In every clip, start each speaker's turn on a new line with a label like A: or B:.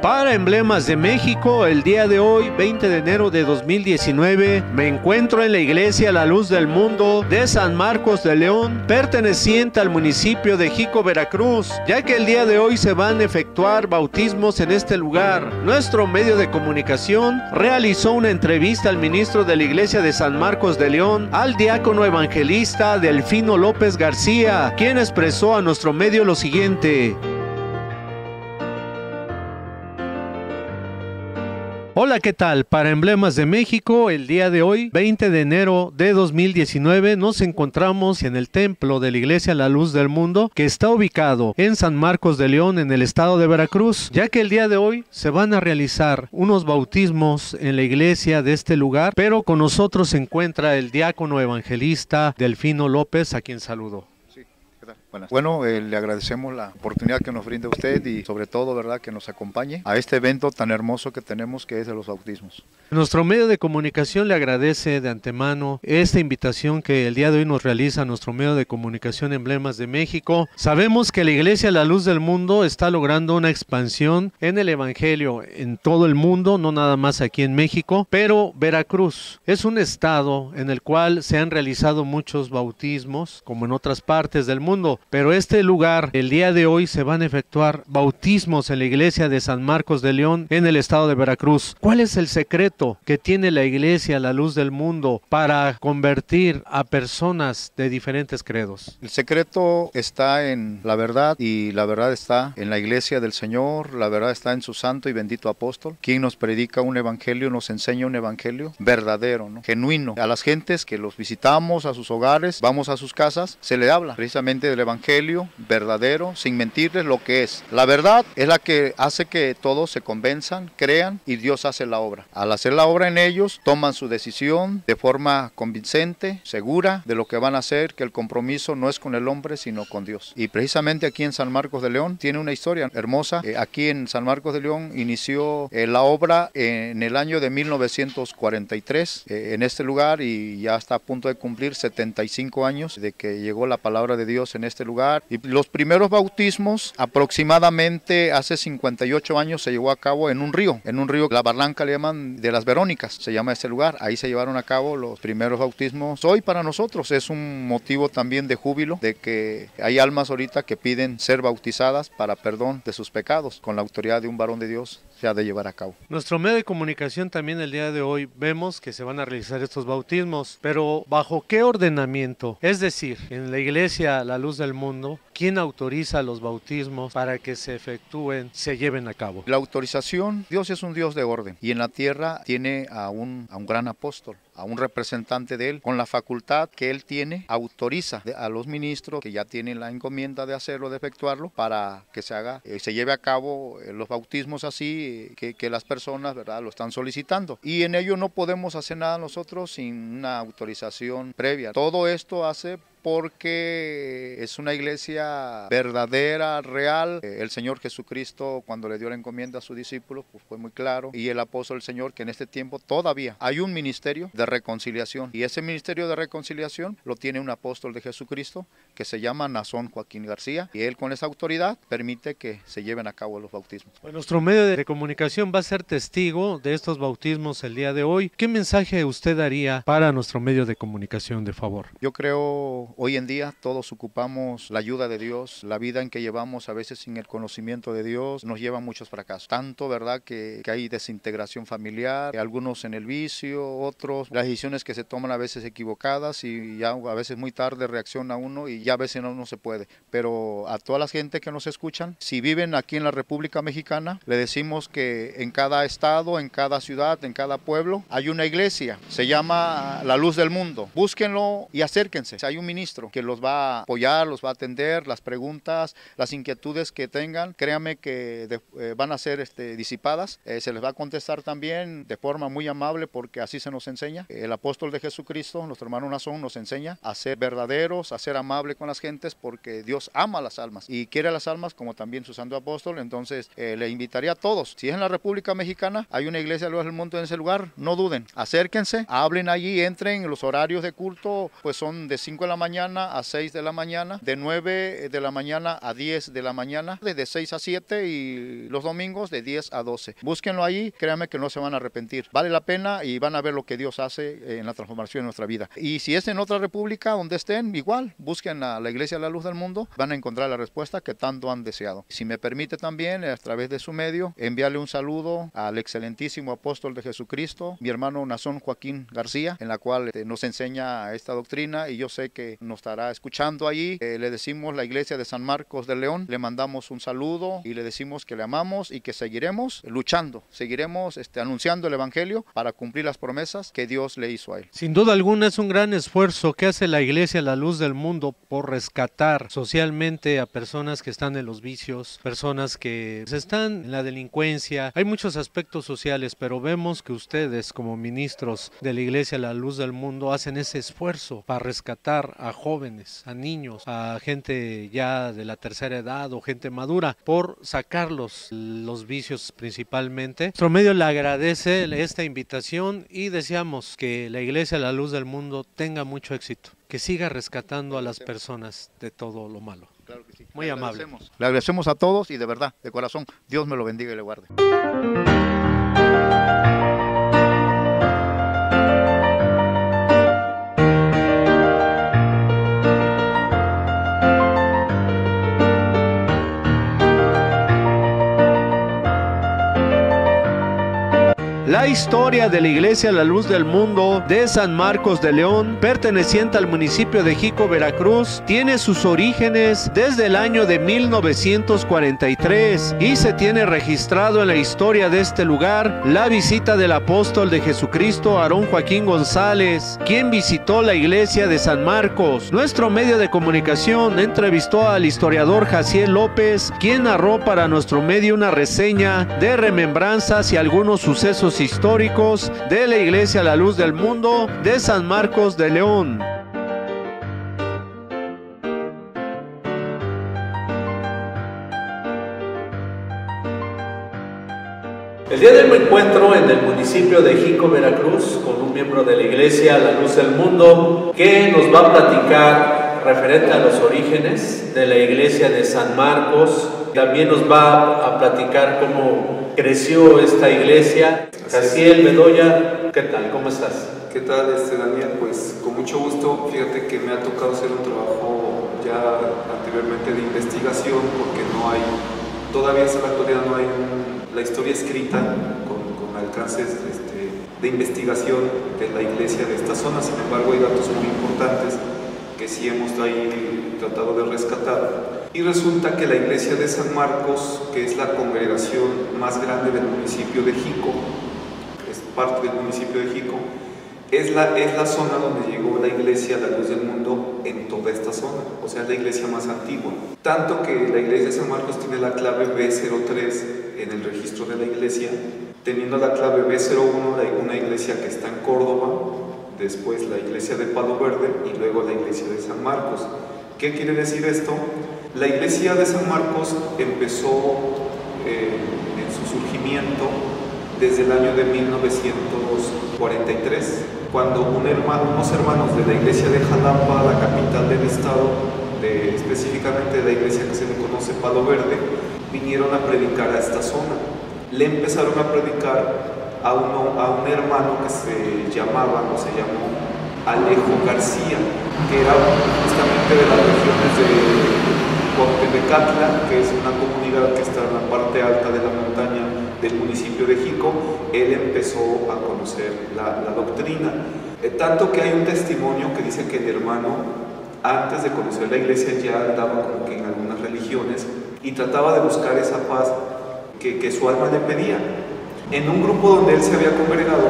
A: Para Emblemas de México, el día de hoy, 20 de enero de 2019, me encuentro en la iglesia La Luz del Mundo de San Marcos de León, perteneciente al municipio de Jico, Veracruz, ya que el día de hoy se van a efectuar bautismos en este lugar. Nuestro medio de comunicación realizó una entrevista al ministro de la iglesia de San Marcos de León, al diácono evangelista Delfino López García, quien expresó a nuestro medio lo siguiente. Hola, ¿qué tal? Para Emblemas de México, el día de hoy, 20 de enero de 2019, nos encontramos en el templo de la Iglesia La Luz del Mundo, que está ubicado en San Marcos de León, en el estado de Veracruz, ya que el día de hoy se van a realizar unos bautismos en la iglesia de este lugar, pero con nosotros se encuentra el diácono evangelista Delfino López, a quien saludo.
B: Bueno, le agradecemos la oportunidad que nos brinda usted y sobre todo, ¿verdad?, que nos acompañe a este evento tan hermoso que tenemos, que es de los bautismos.
A: Nuestro medio de comunicación le agradece de antemano esta invitación que el día de hoy nos realiza nuestro medio de comunicación Emblemas de México. Sabemos que la Iglesia La Luz del Mundo está logrando una expansión en el Evangelio en todo el mundo, no nada más aquí en México, pero Veracruz es un estado en el cual se han realizado muchos bautismos, como en otras partes del mundo. Pero este lugar, el día de hoy se van a efectuar bautismos en la iglesia de San Marcos de León, en el estado de Veracruz. ¿Cuál es el secreto que tiene la iglesia La Luz del Mundo para convertir a personas de diferentes credos?
B: El secreto está en la verdad, y la verdad está en la iglesia del Señor, la verdad está en su santo y bendito apóstol, quien nos predica un evangelio, nos enseña un evangelio verdadero, ¿no?, genuino. A las gentes que los visitamos, a sus hogares, vamos a sus casas, se le habla precisamente del evangelio verdadero, sin mentirles lo que es. La verdad es la que hace que todos se convenzan, crean, y Dios hace la obra. Al hacer la obra en ellos, toman su decisión de forma convincente, segura de lo que van a hacer, que el compromiso no es con el hombre, sino con Dios. Y precisamente aquí en San Marcos de León tiene una historia hermosa. Aquí en San Marcos de León inició la obra en el año de 1943 en este lugar, y ya está a punto de cumplir 75 años de que llegó la palabra de Dios en este lugar. Y los primeros bautismos, aproximadamente hace 58 años, se llevó a cabo en un río, La Barranca le llaman, de las Verónicas, se llama este lugar. Ahí se llevaron a cabo los primeros bautismos. Hoy para nosotros es un motivo también de júbilo, de que hay almas ahorita que piden ser bautizadas para perdón de sus pecados. Con la autoridad de un varón de Dios se ha de llevar a cabo.
A: Nuestro medio de comunicación también el día de hoy vemos que se van a realizar estos bautismos, pero ¿bajo qué ordenamiento? Es decir, en la iglesia La Luz del Mundo, ¿quién autoriza los bautismos para que se efectúen, se lleven a cabo?
B: La autorización, Dios es un Dios de orden, y en la tierra tiene a un gran apóstol, a un representante de él, con la facultad que él tiene, autoriza a los ministros que ya tienen la encomienda de hacerlo, de efectuarlo, para que se haga, se lleve a cabo los bautismos así que las personas, ¿verdad?, lo están solicitando. Y en ello no podemos hacer nada nosotros sin una autorización previa. Todo esto hace porque es una iglesia verdadera, real. El Señor Jesucristo, cuando le dio la encomienda a sus discípulos, pues fue muy claro, y el apóstol del Señor, que en este tiempo todavía hay un ministerio de reconciliación, y ese ministerio de reconciliación lo tiene un apóstol de Jesucristo que se llama Nazón Joaquín García, y él con esa autoridad permite que se lleven a cabo los bautismos.
A: Bueno, nuestro medio de comunicación va a ser testigo de estos bautismos el día de hoy. ¿Qué mensaje usted daría para nuestro medio de comunicación, de favor?
B: Yo creo, hoy en día todos ocupamos la ayuda de Dios. La vida en que llevamos a veces sin el conocimiento de Dios nos lleva a muchos fracasos. Tanto, ¿verdad?, que hay desintegración familiar, algunos en el vicio, otros las decisiones que se toman a veces equivocadas, y ya a veces muy tarde reacciona uno y ya a veces no se puede. Pero a toda la gente que nos escuchan, si viven aquí en la República Mexicana, le decimos que en cada estado, en cada ciudad, en cada pueblo hay una iglesia, se llama La Luz del Mundo. Búsquenlo y acérquense. Hay un ministro que los va a apoyar, los va a atender, las preguntas, las inquietudes que tengan, créanme que van a ser disipadas. Se les va a contestar también de forma muy amable, porque así se nos enseña. El apóstol de Jesucristo, nuestro hermano Nazón, nos enseña a ser verdaderos, a ser amables con las gentes, porque Dios ama a las almas y quiere a las almas como también su santo apóstol. Entonces le invitaría a todos, si es en la República Mexicana, hay una iglesia de la Luz del Mundo en ese lugar, no duden, acérquense, hablen allí, entren. Los horarios de culto pues son de 5 de la mañana mañana a 6 de la mañana, de 9 de la mañana a 10 de la mañana, de 6 a 7 y los domingos de 10 a 12. Búsquenlo ahí, créanme que no se van a arrepentir. Vale la pena y van a ver lo que Dios hace en la transformación de nuestra vida. Y si es en otra república donde estén, igual, busquen a la Iglesia de la Luz del Mundo, van a encontrar la respuesta que tanto han deseado. Si me permite también, a través de su medio, enviarle un saludo al excelentísimo apóstol de Jesucristo, mi hermano Nazón Joaquín García, en la cual nos enseña esta doctrina y yo sé que nos estará escuchando allí. Le decimos la Iglesia de San Marcos de León, le mandamos un saludo y le decimos que le amamos y que seguiremos luchando, seguiremos anunciando el Evangelio para cumplir las promesas que Dios le hizo a él.
A: Sin duda alguna es un gran esfuerzo que hace la Iglesia La Luz del Mundo por rescatar socialmente a personas que están en los vicios, personas que están en la delincuencia. Hay muchos aspectos sociales, pero vemos que ustedes como ministros de la Iglesia La Luz del Mundo hacen ese esfuerzo para rescatar a jóvenes, a niños, a gente ya de la tercera edad o gente madura, por sacarlos los vicios principalmente. Nuestro medio le agradece esta invitación y deseamos que la Iglesia La Luz del Mundo tenga mucho éxito, que siga rescatando a las personas de todo lo malo.
B: Claro que sí.
A: Muy amable.
B: Le agradecemos a todos y de verdad, de corazón, Dios me lo bendiga y le guarde.
A: La historia de la Iglesia La Luz del Mundo de San Marcos de León, perteneciente al municipio de Jico, Veracruz, tiene sus orígenes desde el año de 1943 y se tiene registrado en la historia de este lugar la visita del apóstol de Jesucristo, Aarón Joaquín González, quien visitó la iglesia de San Marcos. Nuestro medio de comunicación entrevistó al historiador Jaciel López, quien narró para nuestro medio una reseña de remembranzas y algunos sucesos históricos de la Iglesia La Luz del Mundo de San Marcos de León. El día de hoy me encuentro en el municipio de Jico, Veracruz, con un miembro de la Iglesia La Luz del Mundo que nos va a platicar referente a los orígenes de la Iglesia de San Marcos. También nos va a platicar cómo creció esta iglesia. Jaciel Bedoya, ¿qué tal? ¿Cómo estás?
C: ¿Qué tal, Daniel? Pues con mucho gusto. Fíjate que me ha tocado hacer un trabajo ya anteriormente de investigación, porque no hay, todavía hasta la actualidad no hay la historia escrita con alcances de investigación de la iglesia de esta zona. Sin embargo, hay datos muy importantes que sí hemos ahí tratado de rescatar. Y resulta que la iglesia de San Marcos, que es la congregación más grande del municipio de Jico, es parte del municipio de Jico, es la zona donde llegó la iglesia La Luz del Mundo en toda esta zona, o sea, es la iglesia más antigua. Tanto que la iglesia de San Marcos tiene la clave B03 en el registro de la iglesia, teniendo la clave B01 una iglesia que está en Córdoba, después la iglesia de Palo Verde y luego la iglesia de San Marcos. ¿Qué quiere decir esto? La iglesia de San Marcos empezó en su surgimiento desde el año de 1943, cuando unos hermanos de la iglesia de Jalapa, la capital del estado, específicamente de la iglesia que se le conoce Palo Verde, vinieron a predicar a esta zona. Le empezaron a predicar a un hermano que se llamó Alejo García, que era justamente de las regiones de Cuauhtémecatla, que es una comunidad que está en la parte alta de la montaña del municipio de Jico. Él empezó a conocer la doctrina, tanto que hay un testimonio que dice que el hermano, antes de conocer la iglesia, ya andaba como que en algunas religiones y trataba de buscar esa paz que su alma le pedía. En un grupo donde él se había congregado,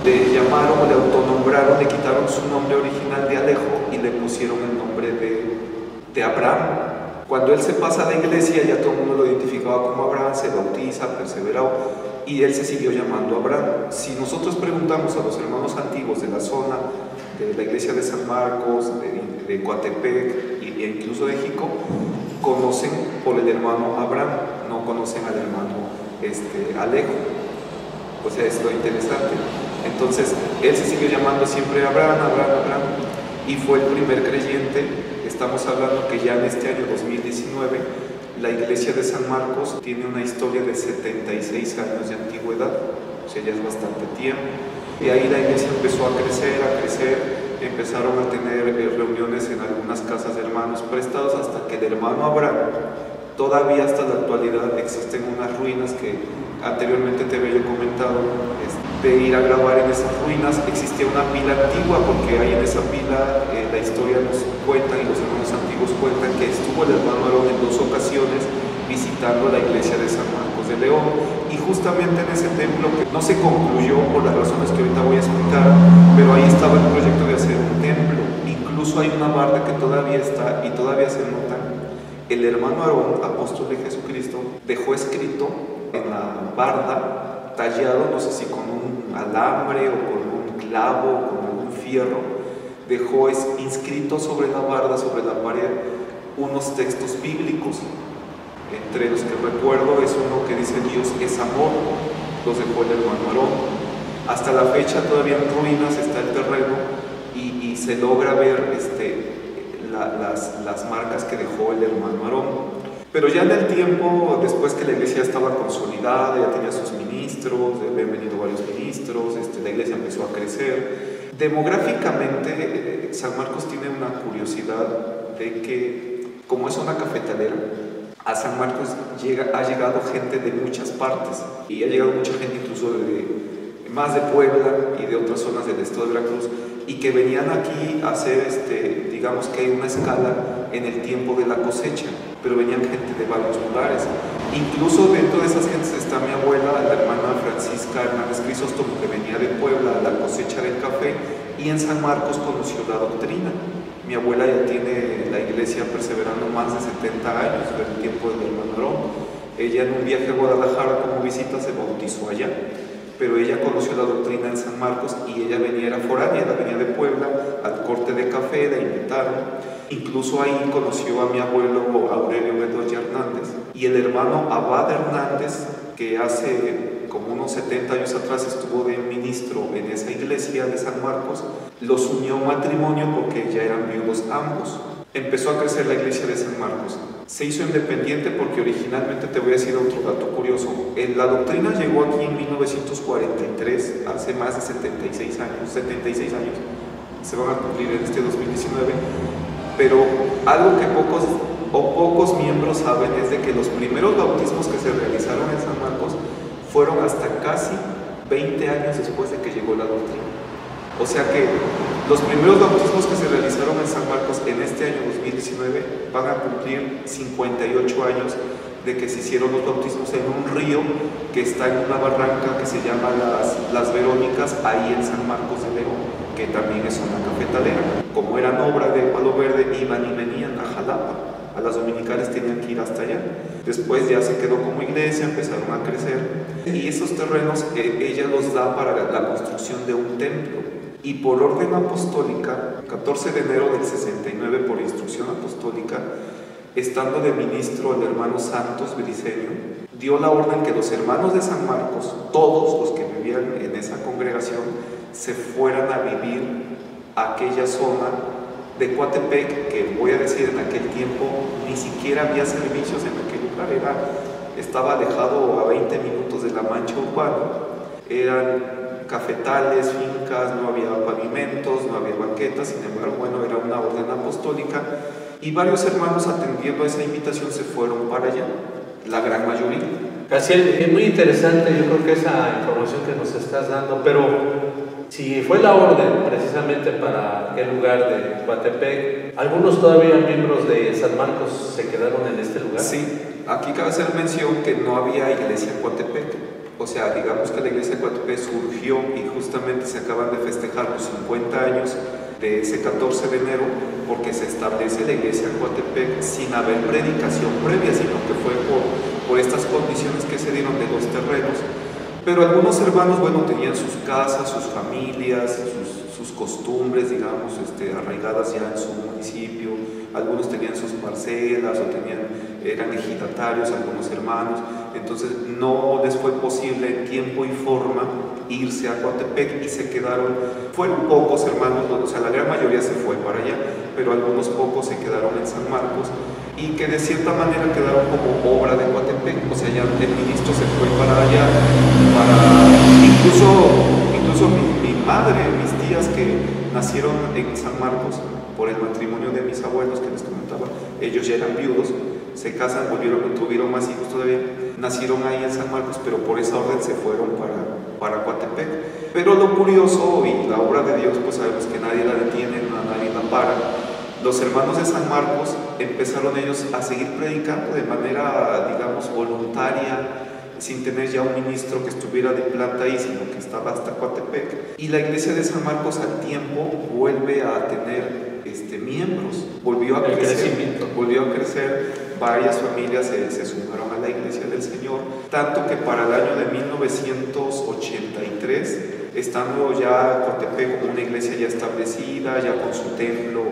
C: le llamaron o le autonombraron, le quitaron su nombre original de Alejo y le pusieron el nombre de Abraham. Cuando él se pasa a la iglesia, ya todo el mundo lo identificaba como Abraham, se bautiza, persevera, y él se siguió llamando Abraham. Si nosotros preguntamos a los hermanos antiguos de la zona, de la iglesia de San Marcos, de Coatepec e incluso de Jico, conocen por el hermano Abraham, no conocen al hermano Alejo. O sea, es lo interesante. Entonces, él se siguió llamando siempre Abraham. y fue el primer creyente. Estamos hablando que ya en este año 2019 la iglesia de San Marcos tiene una historia de 76 años de antigüedad, o sea, ya es bastante tiempo. Y ahí la iglesia empezó a crecer, empezaron a tener reuniones en algunas casas de hermanos prestados, hasta que el hermano Abraham, todavía hasta la actualidad existen unas ruinas que anteriormente te había yo comentado, de ir a grabar en esas ruinas. Existía una pila antigua, porque ahí en esa pila la historia nos cuenta y los hermanos antiguos cuentan que estuvo el hermano Aarón en 2 ocasiones visitando la iglesia de San Marcos de León, y justamente en ese templo, que no se concluyó por las razones que ahorita voy a explicar, pero ahí estaba el proyecto de hacer un templo. Incluso hay una barda que todavía está y todavía se nota. El hermano Aarón, apóstol de Jesucristo, dejó escrito en la barda, tallado, no sé si con un alambre o con un clavo o con algún fierro, dejó inscrito sobre la barda, sobre la pared, unos textos bíblicos. Entre los que recuerdo es uno que dice: Dios es amor, los dejó el hermano Aarón. Hasta la fecha todavía en ruinas está el terreno y se logra ver las marcas que dejó el hermano Aarón. Pero ya en el tiempo, después que la iglesia estaba consolidada, ya tenía sus ministros, habían venido varios ministros, la iglesia empezó a crecer. Demográficamente, San Marcos tiene una curiosidad de que, como es una cafetalera, a San Marcos ha llegado gente de muchas partes, y ha llegado mucha gente incluso más de Puebla y de otras zonas del estado de Veracruz, y que venían aquí a hacer, digamos que hay una escala en el tiempo de la cosecha, pero venían gente de varios lugares. Incluso dentro de esas gentes está mi abuela, la hermana Francisca Hernández Crisóstomo, que venía de Puebla a la cosecha del café, y en San Marcos conoció la doctrina. Mi abuela ya tiene la iglesia perseverando más de 70 años, del tiempo del hermano Aarón. Ella en un viaje a Guadalajara como visita se bautizó allá, pero ella conoció la doctrina en San Marcos, y ella era foránea, venía de Puebla al corte de café, la invitaron. Incluso ahí conoció a mi abuelo Aurelio Bedoya Hernández, y el hermano Abad Hernández, que hace como unos 70 años atrás estuvo de ministro en esa iglesia de San Marcos, los unió matrimonio porque ya eran viudos ambos. Empezó a crecer la iglesia de San Marcos. Se hizo independiente porque originalmente, te voy a decir otro dato curioso, la doctrina llegó aquí en 1943, hace más de 76 años, se van a cumplir en este 2019, pero algo que pocos miembros saben es de que los primeros bautismos que se realizaron en San Marcos fueron hasta casi 20 años después de que llegó la doctrina. O sea que los primeros bautismos que se realizaron en San Marcos en este año 2019 van a cumplir 58 años de que se hicieron los bautismos en un río que está en una barranca que se llama Las Verónicas, ahí en San Marcos de León, que también es una cafetalera. Como eran obra de Palo Verde, iban y venían a Jalapa. A las dominicales tenían que ir hasta allá. Después ya se quedó como iglesia, empezaron a crecer, y esos terrenos ella los da para la construcción de un templo. Y por orden apostólica, 14 de enero del 69, por instrucción apostólica, estando de ministro el hermano Santos Briceño, dio la orden que los hermanos de San Marcos, todos los que vivían en esa congregación, se fueran a vivir a aquella zona de Coatepec, que voy a decir, en aquel tiempo ni siquiera había servicios en aquel lugar, estaba alejado a 20 minutos de la mancha urbana, eran cafetales, fincas, no había pavimentos, no había banquetas. Sin embargo, bueno, era una orden apostólica, y varios hermanos, atendiendo a esa invitación, se fueron para allá, la gran mayoría.
A: Casiel, es muy interesante, yo creo que esa información que nos estás dando, pero si fue la orden precisamente para aquel lugar de Coatepec, ¿algunos todavía miembros de San Marcos se quedaron en este lugar?
C: Sí, aquí cabe hacer mención que no había iglesia en Coatepec. O sea, digamos que la iglesia de Coatepec surgió, y justamente se acaban de festejar los 50 años de ese 14 de enero, porque se establece la iglesia en Coatepec sin haber predicación previa, sino que fue por estas condiciones que se dieron de los terrenos. Pero algunos hermanos, bueno, tenían sus casas, sus familias, sus costumbres, digamos, arraigadas ya en su municipio. algunos tenían sus parcelas o eran ejidatarios, algunos hermanos, entonces no les fue posible en tiempo y forma irse a Coatepec y se quedaron, fueron pocos hermanos, o sea, la gran mayoría se fue para allá, pero algunos pocos se quedaron en San Marcos y que de cierta manera quedaron como obra de Coatepec, o sea, ya el ministro se fue para allá, incluso mi madre, mis tías que nacieron en San Marcos por el matrimonio de mis abuelos que les comentaba, ellos ya eran viudos, se casan, tuvieron más hijos todavía, nacieron ahí en San Marcos, pero por esa orden se fueron para Coatepec. Pero lo curioso y la obra de Dios, pues sabemos que nadie la detiene, nadie la para. Los hermanos de San Marcos empezaron ellos a seguir predicando de manera, digamos, voluntaria, sin tener ya un ministro que estuviera de planta ahí, sino que estaba hasta Coatepec. Y la iglesia de San Marcos al tiempo vuelve a tener miembros, volvió a crecer, varias familias se sumaron a la iglesia del Señor, tanto que para el año de 1983, estando ya Coatepec como una iglesia ya establecida, ya con su templo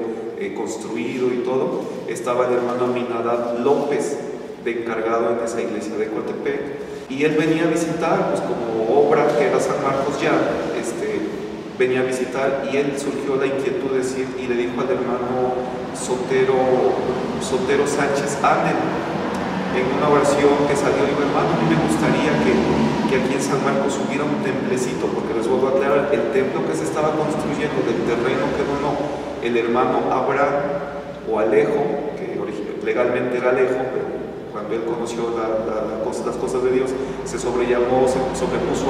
C: construido y todo, estaba el hermano Aminadab López de encargado en esa iglesia de Coatepec, y él venía a visitar, pues como obra que era San Marcos ya, venía a visitar, y él surgió la inquietud de decir, y le dijo al hermano Sotero Sánchez Anel, en una oración que salió, dijo: hermano, a mí me gustaría que aquí en San Marcos hubiera un templecito, porque les vuelvo a aclarar, el templo que se estaba construyendo del terreno que donó el hermano Abraham o Alejo, que legalmente era Alejo, pero cuando él conoció las cosas de Dios, se sobrepuso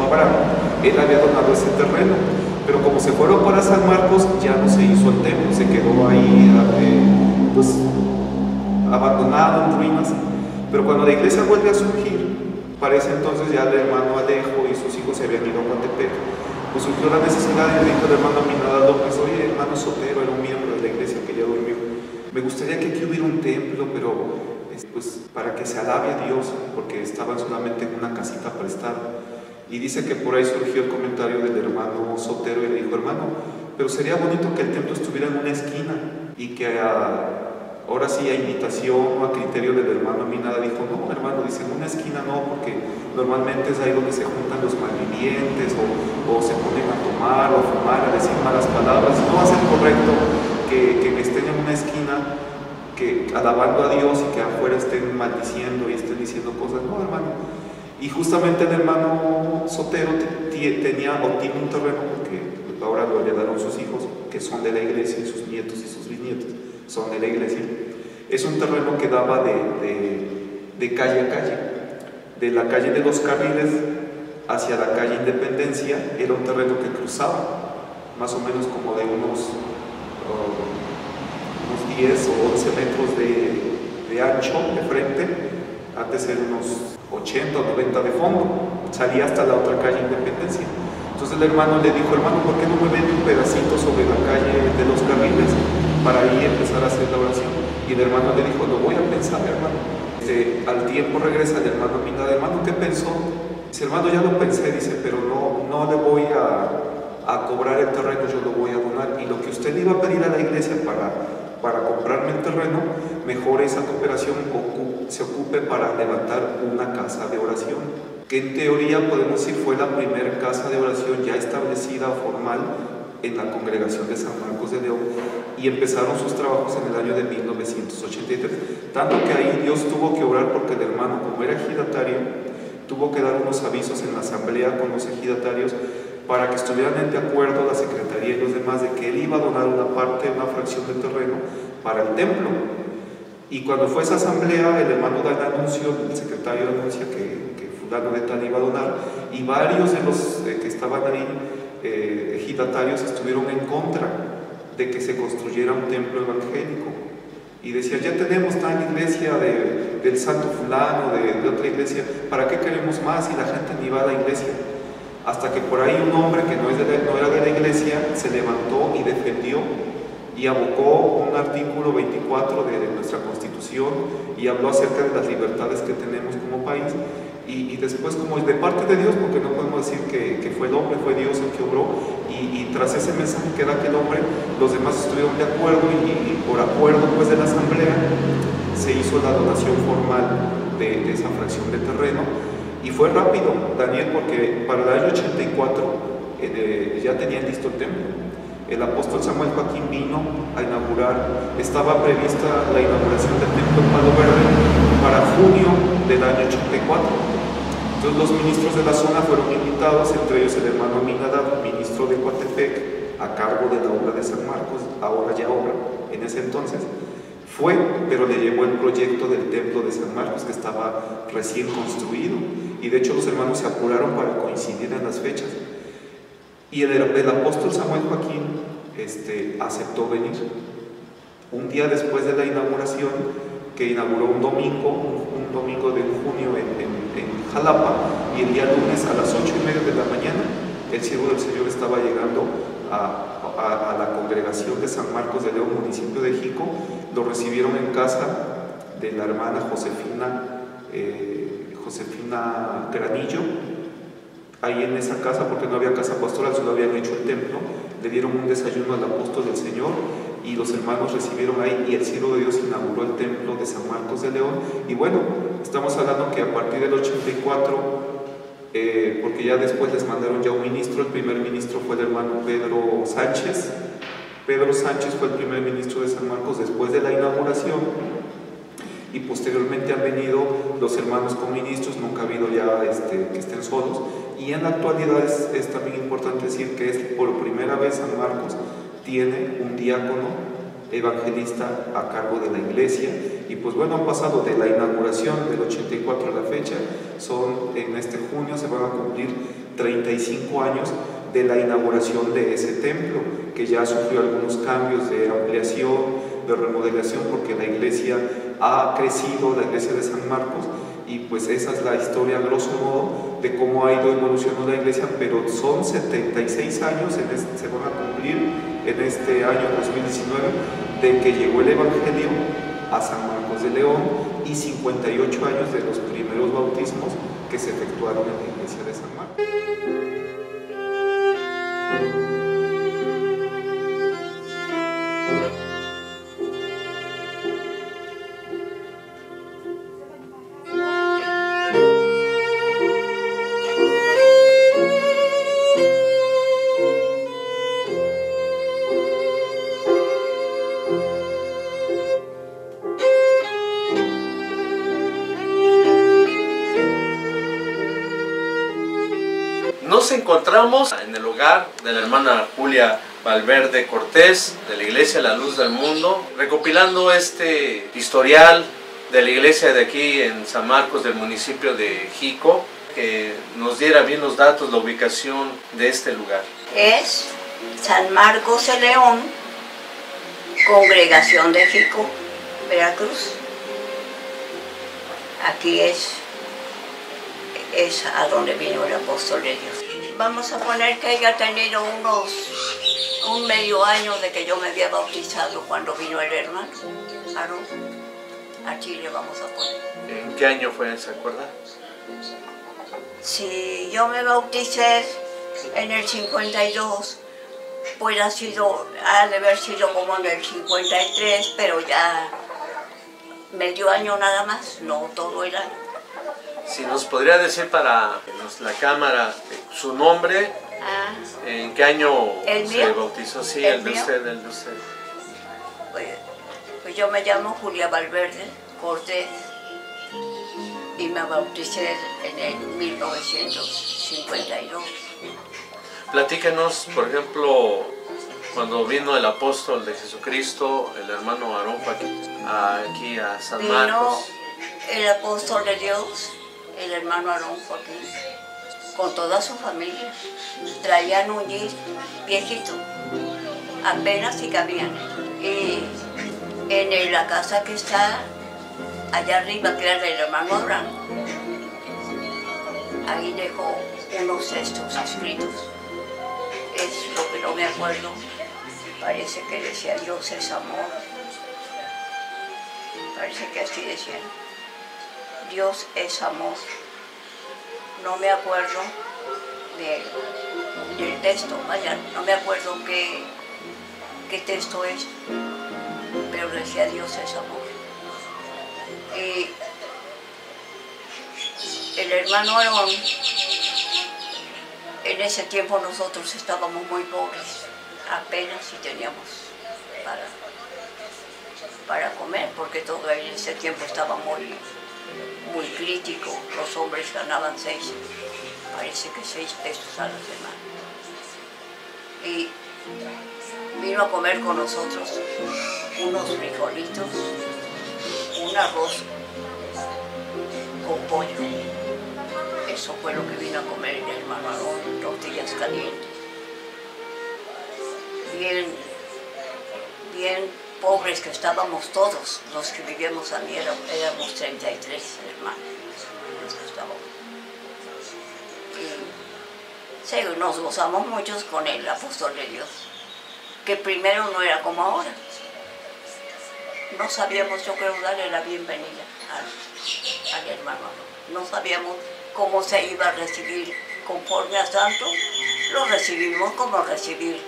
C: a Abraham. Él había donado ese terreno, pero como se fueron para San Marcos, ya no se hizo el templo, se quedó ahí pues abandonado, en ruinas. Pero cuando la iglesia vuelve a surgir, parece entonces ya el hermano Alejo y sus hijos se habían ido a Coatepec, pues surgió la necesidad, y le dijo el hermano Aminadab López: oye, hermano Sotero, era un miembro de la iglesia que ya durmió, me gustaría que aquí hubiera un templo, pero pues para que se alabe a Dios, porque estaban solamente en una casita prestada. Y dice que por ahí surgió el comentario del hermano Sotero y le dijo: hermano, pero sería bonito que el templo estuviera en una esquina, y que ahora sí a invitación o a criterio del hermano Aminadab dijo: no, hermano, dice, en una esquina no, porque normalmente es ahí donde se juntan los malvivientes o se ponen a tomar o a fumar, a decir malas palabras. No va a ser correcto que estén en una esquina alabando a Dios y que afuera estén maldiciendo y estén diciendo cosas. No, hermano. Y justamente el hermano Sotero tenía o tiene un terreno, porque ahora lo heredaron sus hijos, que son de la iglesia, y sus nietos y sus bisnietos son de la iglesia. Es un terreno que daba de calle a calle, de la calle de los Carriles hacia la calle Independencia. Era un terreno que cruzaba más o menos como de unos 10 o 11 metros de ancho de frente, antes eran unos 80 o 90 de fondo, salía hasta la otra calle Independencia. Entonces el hermano le dijo: hermano, ¿por qué no me vende un pedacito sobre la calle de los Carriles para ahí empezar a hacer la oración? Y el hermano le dijo: lo voy a pensar, hermano. Al tiempo regresa el hermano Aminadab: hermano, ¿qué pensó? Dice: hermano, ya lo pensé, dice, pero no le voy a cobrar el terreno, yo lo voy a donar, y lo que usted le iba a pedir a la iglesia para comprarme el terreno, mejor esa cooperación se ocupe para levantar una casa de oración, que en teoría podemos decir fue la primera casa de oración ya establecida formal en la congregación de San Marcos de León, y empezaron sus trabajos en el año de 1983, tanto que ahí Dios tuvo que orar, porque el hermano, como era ejidatario, tuvo que dar unos avisos en la asamblea con los ejidatarios para que estuvieran de acuerdo la secretaría y los demás de que él iba a donar una parte, una fracción del terreno para el templo. Y cuando fue esa asamblea, el hermano da el anuncio, el secretario anuncia que fulano de tal iba a donar, y varios de los que estaban ahí, ejidatarios, estuvieron en contra de que se construyera un templo evangélico. Y decían: ya tenemos tal iglesia del santo fulano, de otra iglesia, ¿para qué queremos más si la gente ni va a la iglesia? Hasta que por ahí un hombre que no era de la iglesia se levantó y defendió y abocó un artículo 24 de nuestra Constitución y habló acerca de las libertades que tenemos como país, Y después, como de parte de Dios, porque no podemos decir que fue el hombre, fue Dios el que obró, y tras ese mensaje que da aquel hombre, los demás estuvieron de acuerdo, y por acuerdo pues de la asamblea se hizo la donación formal de esa fracción de terreno, y fue rápido, Daniel, porque para el año 84 ya tenían listo el templo. El apóstol Samuel Joaquín vino a inaugurar, estaba prevista la inauguración del templo Palo Verde para junio del año 84. Entonces los ministros de la zona fueron invitados, entre ellos el hermano Aminadab, ministro de Coatepec, a cargo de la obra de San Marcos, ahora ya obra, en ese entonces. Fue, pero le llevó el proyecto del templo de San Marcos, que estaba recién construido, y de hecho los hermanos se apuraron para coincidir en las fechas. Y el apóstol Samuel Joaquín aceptó venir. Un día después de la inauguración, que inauguró un domingo de junio en Jalapa, y el día lunes a las 8:30 de la mañana, el siervo del Señor estaba llegando a la congregación de San Marcos de León, municipio de Jico. Lo recibieron en casa de la hermana Josefina Granillo. Ahí en esa casa, porque no había casa pastoral, solo habían hecho el templo, le dieron un desayuno al apóstol del Señor, y los hermanos recibieron ahí, y el siervo de Dios inauguró el templo de San Marcos de León. Y bueno, estamos hablando que a partir del 84, porque ya después les mandaron ya un ministro, el primer ministro fue el hermano Pedro Sánchez. Pedro Sánchez fue el primer ministro de San Marcos después de la inauguración, y posteriormente han venido los hermanos con ministros, nunca ha habido ya que estén solos. Y en la actualidad es también importante decir que es por primera vez San Marcos tiene un diácono evangelista a cargo de la iglesia. Y pues bueno, han pasado de la inauguración del 84 a la fecha, en este junio se van a cumplir 35 años de la inauguración de ese templo, que ya sufrió algunos cambios de ampliación, de remodelación, porque la iglesia ha crecido, la iglesia de San Marcos. Y pues esa es la historia, a grosso modo, de cómo ha ido evolucionando la iglesia. Pero son 76 años, se van a cumplir en este año 2019, de que llegó el Evangelio a San Marcos de León, y 58 años de los primeros bautismos que se efectuaron en la iglesia de San Marcos.
A: Nos encontramos en el hogar de la hermana Julia Valverde Cortés, de la Iglesia La Luz del Mundo, recopilando este historial de la iglesia de aquí en San Marcos, del municipio de Jico, que nos diera bien los datos, la ubicación de este lugar.
D: Es San Marcos de León, congregación de Jico, Veracruz. Aquí es a donde vino el apóstol de Dios. Vamos a poner que haya tenido un medio año de que yo me había bautizado cuando vino el hermano Aarón. A Chile vamos a poner.
A: ¿En qué año fue, se acuerda?
D: Si yo me bauticé en el 52, pues ha de haber sido como en el 53, pero ya medio año nada más, no todo el año.
A: Si nos podría decir para la cámara su nombre, ¿en qué año se bautizó? Sí, el de usted, el de usted.
D: Pues yo me llamo Julia Valverde Cortés y me bauticé en el 1952.
A: Platíquenos, por ejemplo, cuando vino el apóstol de Jesucristo, el hermano Aarón, aquí a San Marcos.
D: Vino el apóstol de Dios, el hermano Aarón Joaquín, con toda su familia. Traían un jeep viejito, apenas si cabían. Y en la casa que está allá arriba, que era del hermano Abraham, ahí dejó unos textos escritos. Es lo que no me acuerdo. Parece que decía Dios es amor. Parece que así decían. Dios es amor. no me acuerdo del texto, vaya, no me acuerdo qué texto es, pero decía Dios es amor. Y el hermano Aarón, en ese tiempo nosotros estábamos muy pobres, apenas si teníamos para comer, porque todo en ese tiempo estaba muy crítico. Los hombres ganaban 6 pesos a la semana. Y vino a comer con nosotros unos frijolitos, un arroz con pollo. Eso fue lo que vino a comer el hermano Aarón, tortillas calientes. Bien pobres que estábamos todos, los que vivíamos a mí éramos 33 hermanos, los que estábamos. Y sí, nos gozamos muchos con el apóstol de Dios, que primero no era como ahora. No sabíamos, yo creo, darle la bienvenida al hermano Aarón. No sabíamos cómo se iba a recibir conforme a santo. Lo recibimos como recibir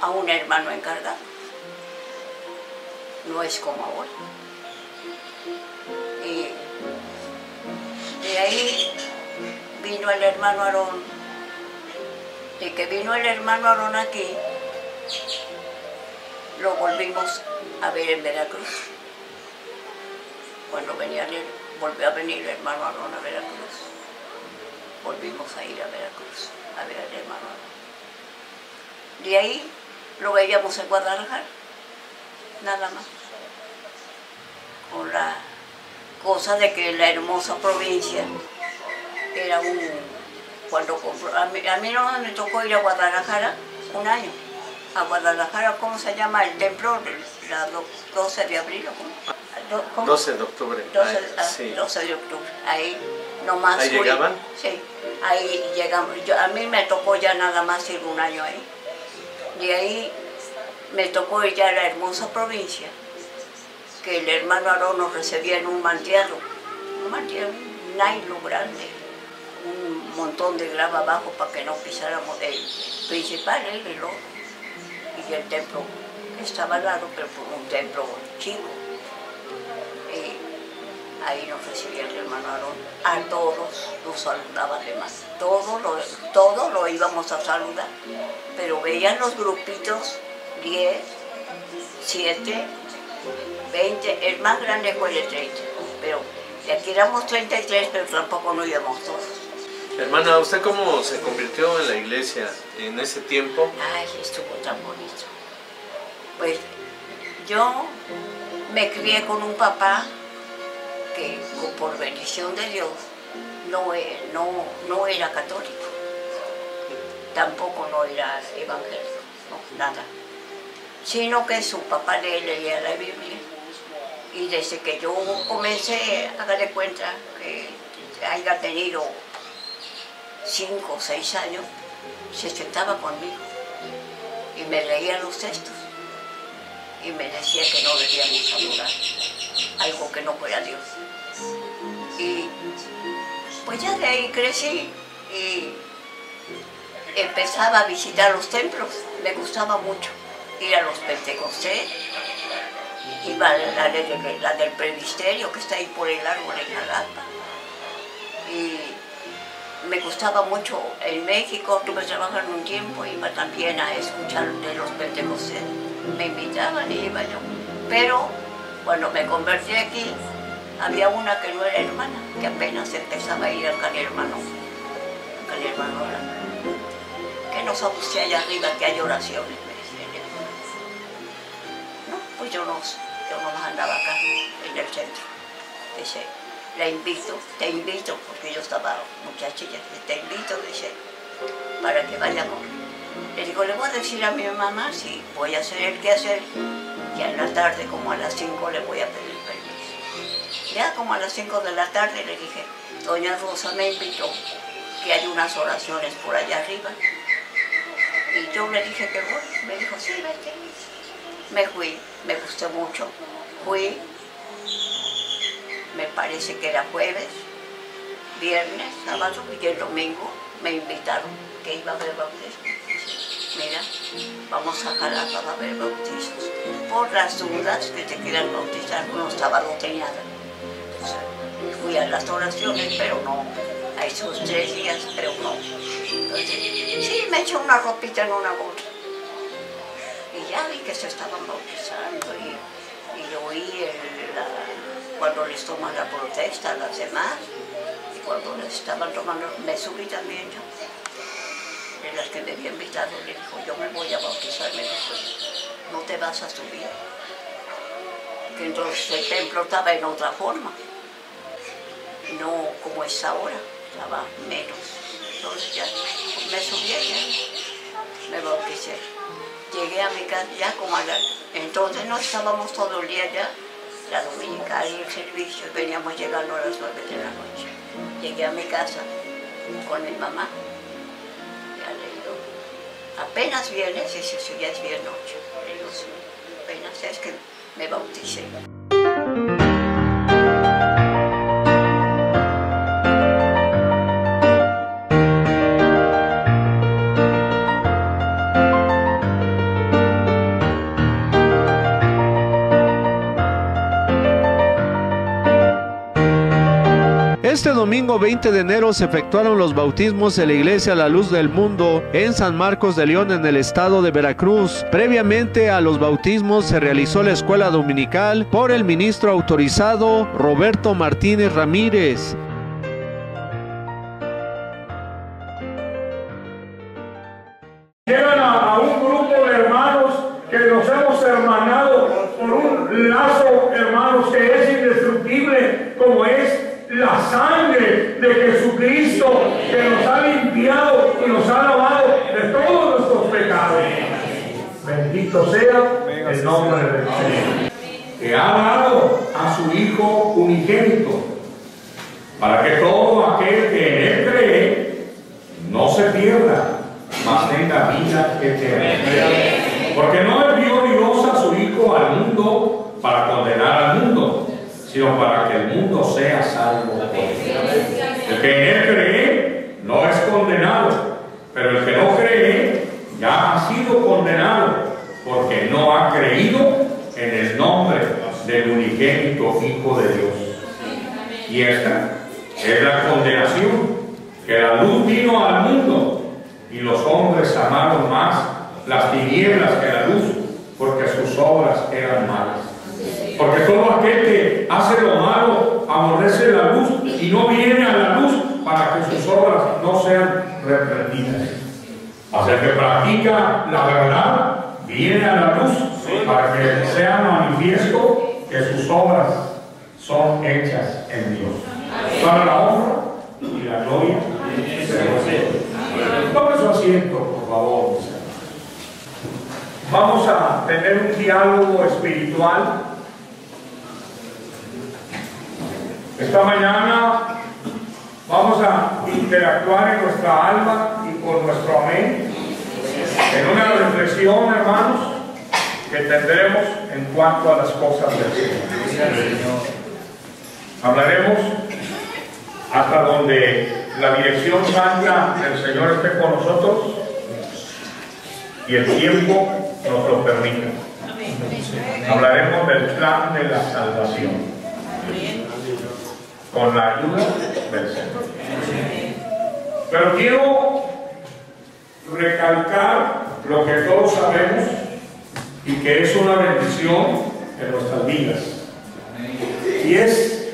D: a un hermano encargado. No es como ahora. Y de ahí vino el hermano Aarón. De que vino el hermano Aarón aquí, lo volvimos a ver en Veracruz. Cuando volvió a venir el hermano Aarón a Veracruz, volvimos a ir a Veracruz a ver al hermano Aarón. De ahí lo veíamos en Guadalajara, nada más. Con la cosa de que la hermosa provincia era cuando compró, a mí no me tocó ir a Guadalajara un año. A Guadalajara, ¿cómo se llama? El templo, la 12 de abril, ¿cómo?
A: 12 de octubre.
D: 12 de octubre. Ahí nomás
A: ¿Ahí llegaban?
D: Sí, ahí llegamos. A mí me tocó ya nada más ir un año ahí. De ahí me tocó ir ya a la hermosa provincia, que el hermano Aarón nos recibía en un manteado, un nailo grande, un montón de grava abajo para que no pisáramos el principal, el reloj, y el templo estaba al lado, pero un templo chico. Ahí nos recibía el hermano Aarón. A todos nos saludaba además. Todos lo íbamos a saludar. Pero veían los grupitos, 10, 7, 20. El más grande fue el de 30. Pero de aquí éramos 33, pero tampoco no íbamos todos.
A: Hermana, ¿usted cómo se convirtió en la iglesia en ese tiempo?
D: Ay, estuvo tan bonito. Pues yo me crié con un papá que por bendición de Dios no era católico, tampoco no era evangélico, no, nada, sino que su papá leía la Biblia, y desde que yo comencé a darle cuenta que haya tenido 5 o 6 años, se sentaba conmigo y me leía los textos y me decía que no debíamos adorar algo que no fuera Dios. Y pues ya de ahí crecí y empezaba a visitar los templos. Me gustaba mucho ir a los Pentecostés, iba a la del Presbiterio, que está ahí por el árbol en Jalapa. Y me gustaba mucho en México, tuve que trabajar un tiempo, iba también a escuchar de los Pentecostés. Me invitaban y iba yo. Pero cuando me convertí aquí, había una que no era hermana, que apenas empezaba a ir al hermano que nos abuste allá arriba, que hay oraciones, me decía. No, pues yo nomás andaba acá, en el centro. Dice, te invito, porque yo estaba muchachilla, te invito, dice, para que vayamos. Le digo, le voy a decir a mi mamá si voy a hacer el quehacer, ya en la tarde, como a las 5, le voy a pedir permiso. Ya como a las 5 de la tarde le dije, doña Rosa me invitó, que hay unas oraciones por allá arriba. Y yo le dije que voy, me dijo, sí, vete. Me fui, me gustó mucho, fui, me parece que era jueves, viernes, sábado y el domingo me invitaron que iba a haber bautizos. Mira, vamos a jalar para ver bautizos. Por las dudas que te quieran bautizar, no estaba bautizada. Fui a las oraciones, pero no. A esos 3 días, pero no. Entonces, sí, me eché una ropita en una bolsa. Y ya vi que se estaban bautizando y oí cuando les toman la protesta a las demás. Y cuando les estaban tomando, me subí también yo. De las que me había invitado, le dijo, yo me voy a bautizar, me dijo, no te vas a subir. Que entonces el templo estaba en otra forma, no como es ahora, estaba menos. Entonces ya me subí allá, me bauticé. Llegué a mi casa ya como entonces no estábamos todo el día ya, la dominical y el servicio, veníamos llegando a las 9 de la noche. Llegué a mi casa con mi mamá. Apenas vienes, y eso ya es bien noche. Digo, sí, apenas es que me bauticé.
A: Este domingo 20 de enero se efectuaron los bautismos en la Iglesia La Luz del Mundo en San Marcos de León, en el estado de Veracruz. Previamente a los bautismos se realizó la escuela dominical por el ministro autorizado Roberto Martínez Ramírez.
E: Llegan a un grupo de hermanos que nos hemos hermanado por un lazo, hermanos, que es indestructible, como es la sangre de Jesucristo, que nos ha limpiado y nos ha lavado de todos nuestros pecados. Bendito sea el nombre del Señor, que ha dado a su Hijo unigénito, para que todo aquel que en Él cree no se pierda, mas tenga vida eterna. Porque no envió Dios a su Hijo al mundo para condenar al mundo, sino para que el mundo sea salvo por él. El que en Él cree no es condenado, pero el que no cree ya ha sido condenado, porque no ha creído en el nombre del unigénito Hijo de Dios. Y esta es la condenación, que la luz vino al mundo, y los hombres amaron más las tinieblas que la luz, porque sus obras eran malas. Porque todo aquel que hace lo malo aborrece la luz y no viene a la luz, para que sus obras no sean reprendidas. Así que practica la verdad, viene a la luz, para que sea manifiesto que sus obras son hechas en Dios. Para la honra y la gloria de Dios. Tome su asiento, por favor. Vamos a tener un diálogo espiritual. Esta mañana vamos a interactuar en nuestra alma y con nuestro amén en una reflexión, hermanos, que tendremos en cuanto a las cosas del Señor. Hablaremos hasta donde la dirección santa del Señor esté con nosotros y el tiempo nos lo permita. Hablaremos del plan de la salvación, con la ayuda del Señor. Pero quiero recalcar lo que todos sabemos y que es una bendición en nuestras vidas, y es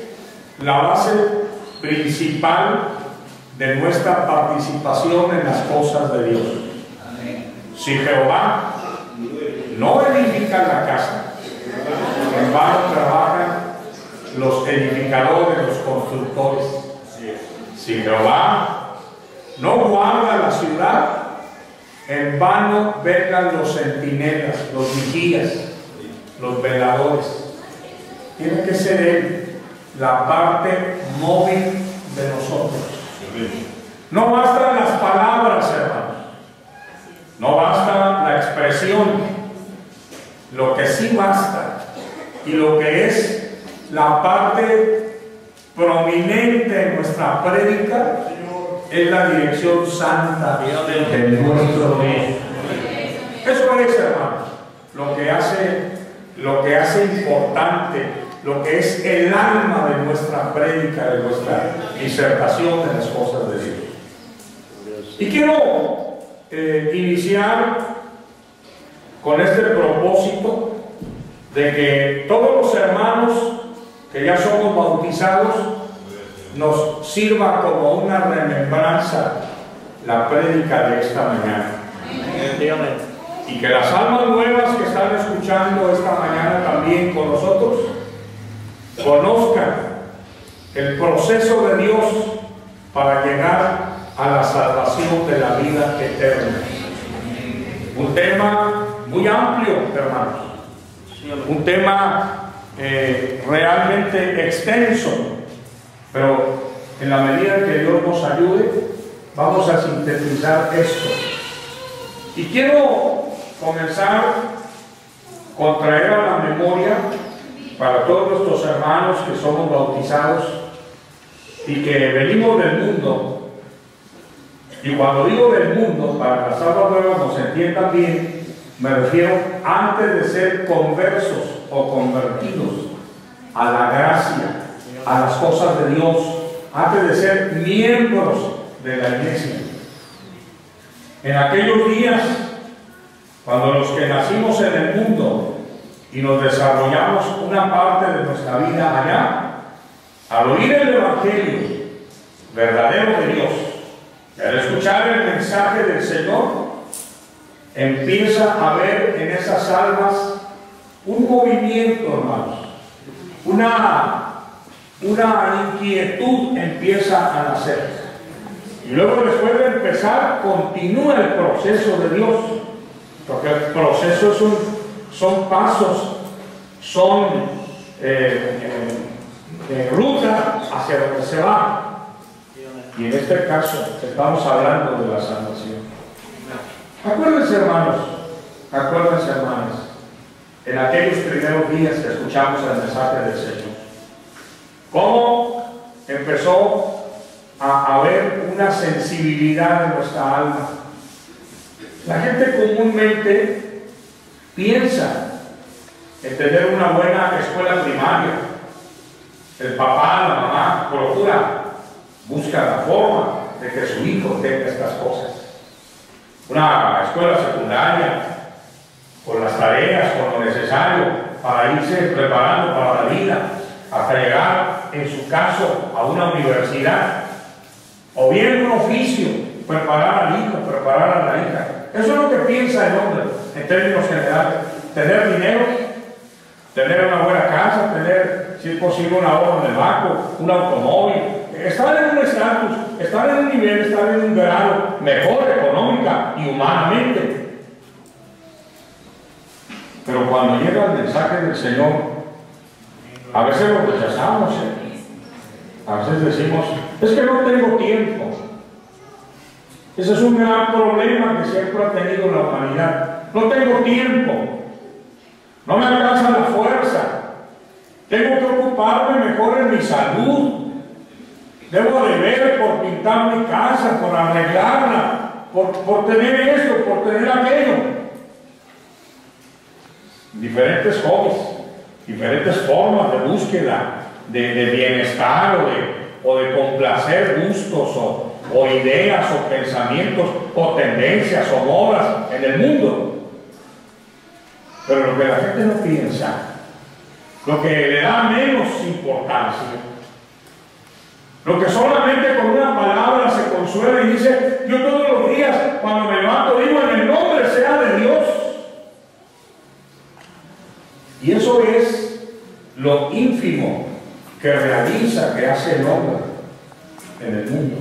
E: la base principal de nuestra participación en las cosas de Dios. Si Jehová no edifica la casa, en vano trabajan los edificadores, los constructores. Si Jehová no guarda la ciudad, en vano vengan los centinelas, los vigías, los veladores. Tiene que ser Él la parte móvil de nosotros. No bastan las palabras, hermanos. No basta la expresión. Lo que sí basta, y lo que es la parte prominente en nuestra predicación, prédica es la dirección santa de nuestro Dios. Eso es, hermanos, lo que hace importante, lo que es el alma de nuestra prédica, de nuestra disertación de las cosas de Dios. Y quiero iniciar con este propósito de que todos los hermanos que ya somos bautizados nos sirva como una remembranza la prédica de esta mañana. Y que las almas nuevas que están escuchando esta mañana también con nosotros conozcan el proceso de Dios para llegar a la salvación de la vida eterna. Un tema muy amplio, hermanos. Un tema realmente extenso, pero en la medida que Dios nos ayude, vamos a sintetizar esto. Y quiero comenzar con traer a la memoria para todos nuestros hermanos que somos bautizados y que venimos del mundo. Y cuando digo del mundo, para que las almas nuevas nos entiendan bien, me refiero antes de ser conversos o convertidos a la gracia, a las cosas de Dios, antes de ser miembros de la iglesia. En aquellos días, cuando los que nacimos en el mundo y nos desarrollamos una parte de nuestra vida allá, al oír el Evangelio verdadero de Dios, y al escuchar el mensaje del Señor, empieza a haber en esas almas un movimiento, hermanos, una inquietud empieza a nacer. Y luego, después de empezar, continúa el proceso de Dios, porque el proceso son pasos, son ruta hacia donde se va. Y en este caso estamos hablando de la salvación. Acuérdense, hermanos, acuérdense, hermanas, en aquellos primeros días que escuchamos el mensaje del Señor, cómo empezó a haber una sensibilidad en nuestra alma. La gente comúnmente piensa en tener una buena escuela primaria. El papá, la mamá, busca la forma de que su hijo tenga estas cosas. Una escuela secundaria, con las tareas, con lo necesario para irse preparando para la vida, hasta llegar, en su caso, a una universidad, o bien un oficio, preparar al hijo, preparar a la hija. Eso es lo que piensa el hombre, en términos generales. Tener dinero, tener una buena casa, tener, si es posible, un ahorro en el banco, un automóvil, estar en un estatus, estar en un nivel, estar en un grado mejor económica y humanamente. Pero cuando llega el mensaje del Señor, a veces lo rechazamos, A veces decimos, es que no tengo tiempo. Ese es un gran problema que siempre ha tenido la humanidad. No tengo tiempo, no me alcanza la fuerza, tengo que ocuparme mejor en mi salud, debo de ver por pintar mi casa, por arreglarla, por tener esto, por tener aquello. Diferentes hobbies, diferentes formas de búsqueda de bienestar o de complacer gustos o ideas o pensamientos o tendencias o modas en el mundo. Pero lo que la gente no piensa, lo que le da menos importancia, lo que solamente con una palabra se consuela y dice, yo todos los días cuando me levanto digo, en el nombre sea de Dios. Y eso es lo ínfimo que realiza, que hace el hombre en el mundo.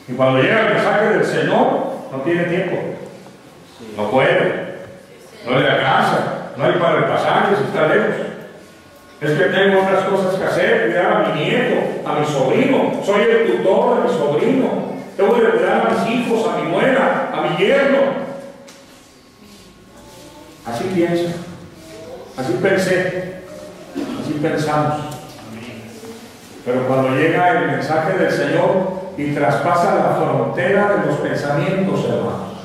E: Y cuando llega el mensaje del Señor, no tiene tiempo, no puede, no le alcanza, no hay para el pasaje si está lejos. Es que tengo otras cosas que hacer, cuidar a mi nieto, a mi sobrino, soy el tutor de mi sobrino, tengo que cuidar a mis hijos, a mi nuera, a mi yerno. Así piensa, así pensé, así pensamos. Pero cuando llega el mensaje del Señor y traspasa la frontera de los pensamientos, hermanos,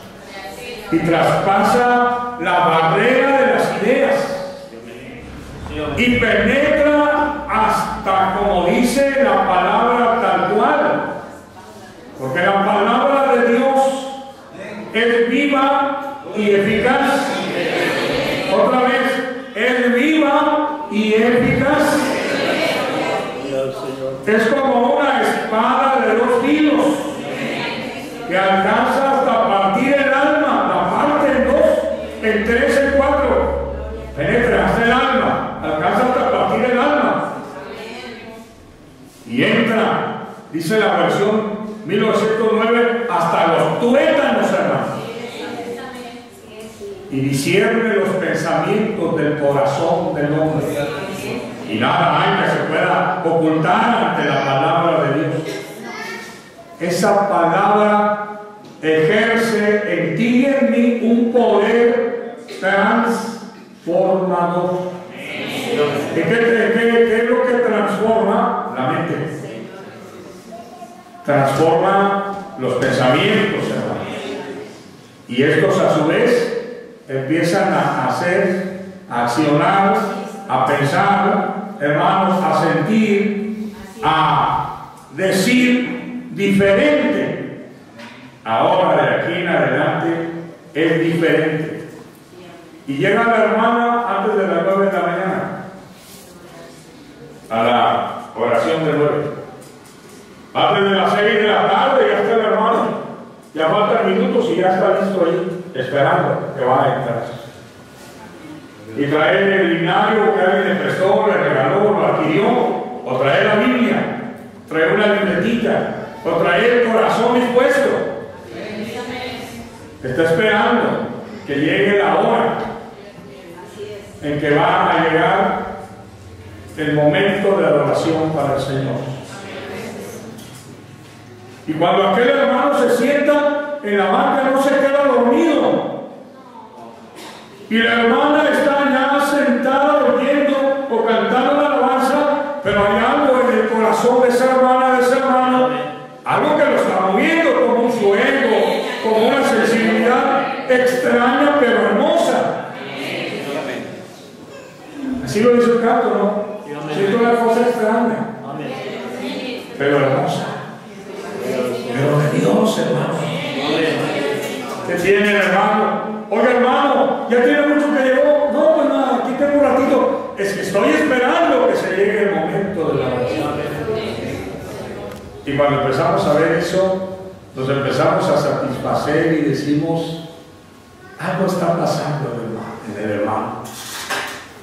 E: y traspasa la barrera de las ideas y penetra hasta, como dice la palabra, tal cual, porque la palabra de Dios es viva y eficaz. Otra vez, es viva y eficaz. Es como una espada de 2 filos que alcanza hasta partir el alma, la parte en 2, en 3, en 4, penetra hasta el alma, alcanza hasta partir el alma y entra, dice la versión 1909, hasta los tuétanos, hermanos, y discierne los pensamientos del corazón del hombre. Y nada hay que se pueda ocultar ante la palabra de Dios. Esa palabra ejerce en ti y en mí un poder transformador. ¿Qué es lo que transforma? La mente. Transforma los pensamientos, hermanos. Y estos a su vez empiezan a hacer, a accionar, a pensar, hermanos, a sentir, a decir diferente. Ahora de aquí en adelante es diferente. Y llega la hermana antes de las 9 de la mañana a la oración de 9. Antes de las 6 de la tarde ya está el hermano. Ya faltan minutos y ya está listo ahí, esperando que va a entrar. Y traer el linario que alguien le prestó, le regaló, lo adquirió, o traer la Biblia, traer una libretita, o traer el corazón dispuesto. Está esperando que llegue la hora en que va a llegar el momento de adoración para el Señor. Y cuando aquel hermano se sienta en la banca, no se queda dormido. Y la hermana está ya sentada oyendo o cantando la alabanza, pero hay algo en el corazón de esa hermana, de ese hermano, algo que lo está moviendo, como un fuego, como una sensibilidad extraña pero hermosa. Así lo dice el canto, ¿no? Siento una cosa extraña, pero hermosa. Pero de Dios, hermano. ¿Qué tiene, hermano? Oiga, hermano, ya tiene mucho que llegó. No, pues nada, aquí tengo un ratito. Es que estoy esperando que se llegue el momento de la oración. Y cuando empezamos a ver eso, nos empezamos a satisfacer y decimos, algo está pasando en el hermano.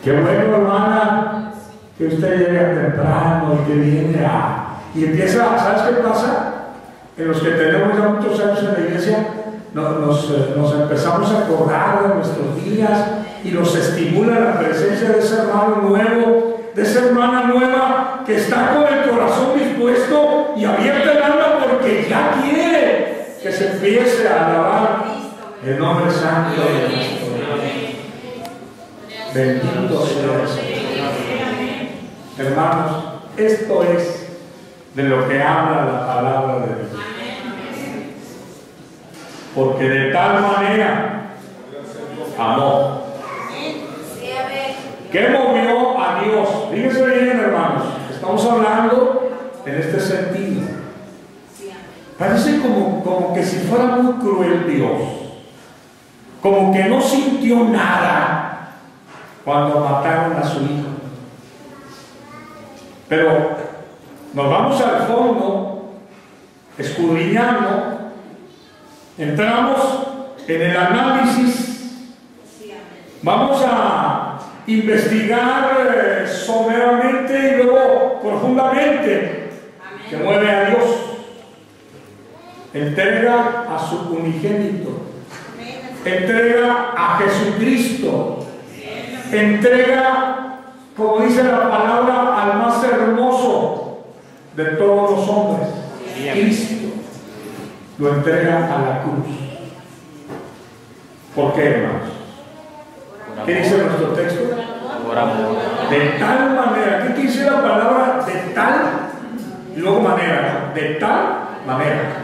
E: Qué bueno, hermana, que usted llega temprano y que viene y empieza, ¿sabes qué pasa? En los que tenemos ya muchos años en la iglesia, nos empezamos a acordar de nuestros días y nos estimula la presencia de ese hermano nuevo, de esa hermana nueva que está con el corazón dispuesto y abierta el alma porque ya quiere que se empiece a alabar el nombre santo de nuestro Dios. Bendito sea el Señor. Hermanos, esto es de lo que habla la palabra de Dios. Porque de tal manera amó. ¿Qué movió a Dios? Fíjense bien, hermanos, estamos hablando en este sentido. Parece como que si fuera muy cruel Dios, como que no sintió nada cuando mataron a su hijo. Pero nos vamos al fondo, escudriñando, entramos en el análisis, vamos a investigar someramente y luego profundamente que mueve a Dios. Entrega a su unigénito, entrega a Jesucristo, entrega, como dice la palabra, al más hermoso de todos los hombres, Cristo. Lo entrega a la cruz. ¿Por qué, hermanos? ¿Qué dice nuestro texto?
F: Por amor.
E: De tal manera. ¿Qué dice la palabra de tal? y luego manera, ¿no? De tal manera.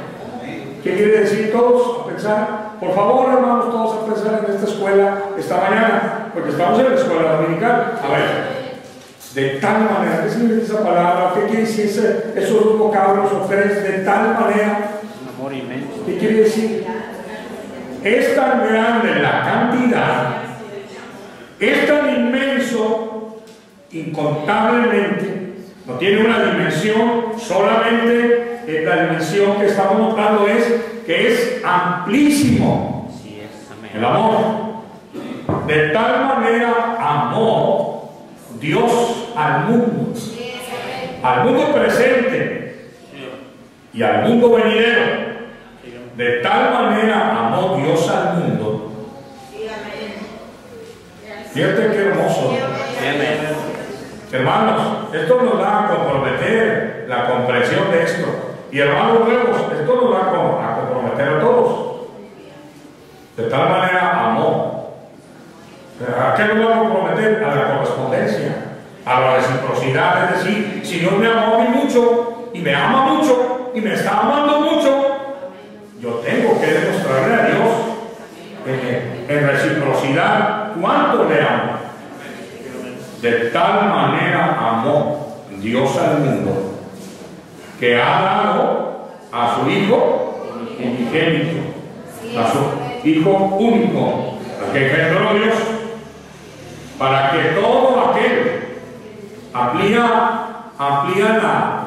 E: ¿Qué quiere decir todos? A pensar. Por favor, hermanos, todos a pensar en esta escuela esta mañana, porque estamos en la escuela dominical. A ver, de tal manera, ¿qué significa esa palabra? ¿Qué quiere decir esos dos vocablos o tres? De tal manera.
F: Amor inmenso.
E: ¿Qué quiere decir? Es tan grande la cantidad, es tan inmenso, incontablemente, no tiene una dimensión, solamente la dimensión que estamos notando es que es amplísimo el amor. De tal manera amó Dios al mundo presente y al mundo venidero. De tal manera amó Dios al mundo. Fíjate qué hermoso. Hermanos, esto nos va a comprometer la comprensión de esto. Y hermanos nuevos, esto nos va a comprometer a todos. De tal manera amó. ¿A qué nos va a comprometer? A la correspondencia, a la reciprocidad. Es decir, si Dios me amó a mí mucho, y me ama mucho, y me está amando mucho, yo tengo que demostrarle a Dios en reciprocidad cuánto le amo. De tal manera amó Dios al mundo que ha dado a su Hijo unigénito, a su Hijo único, al que engendró Dios, para que todo aquel amplía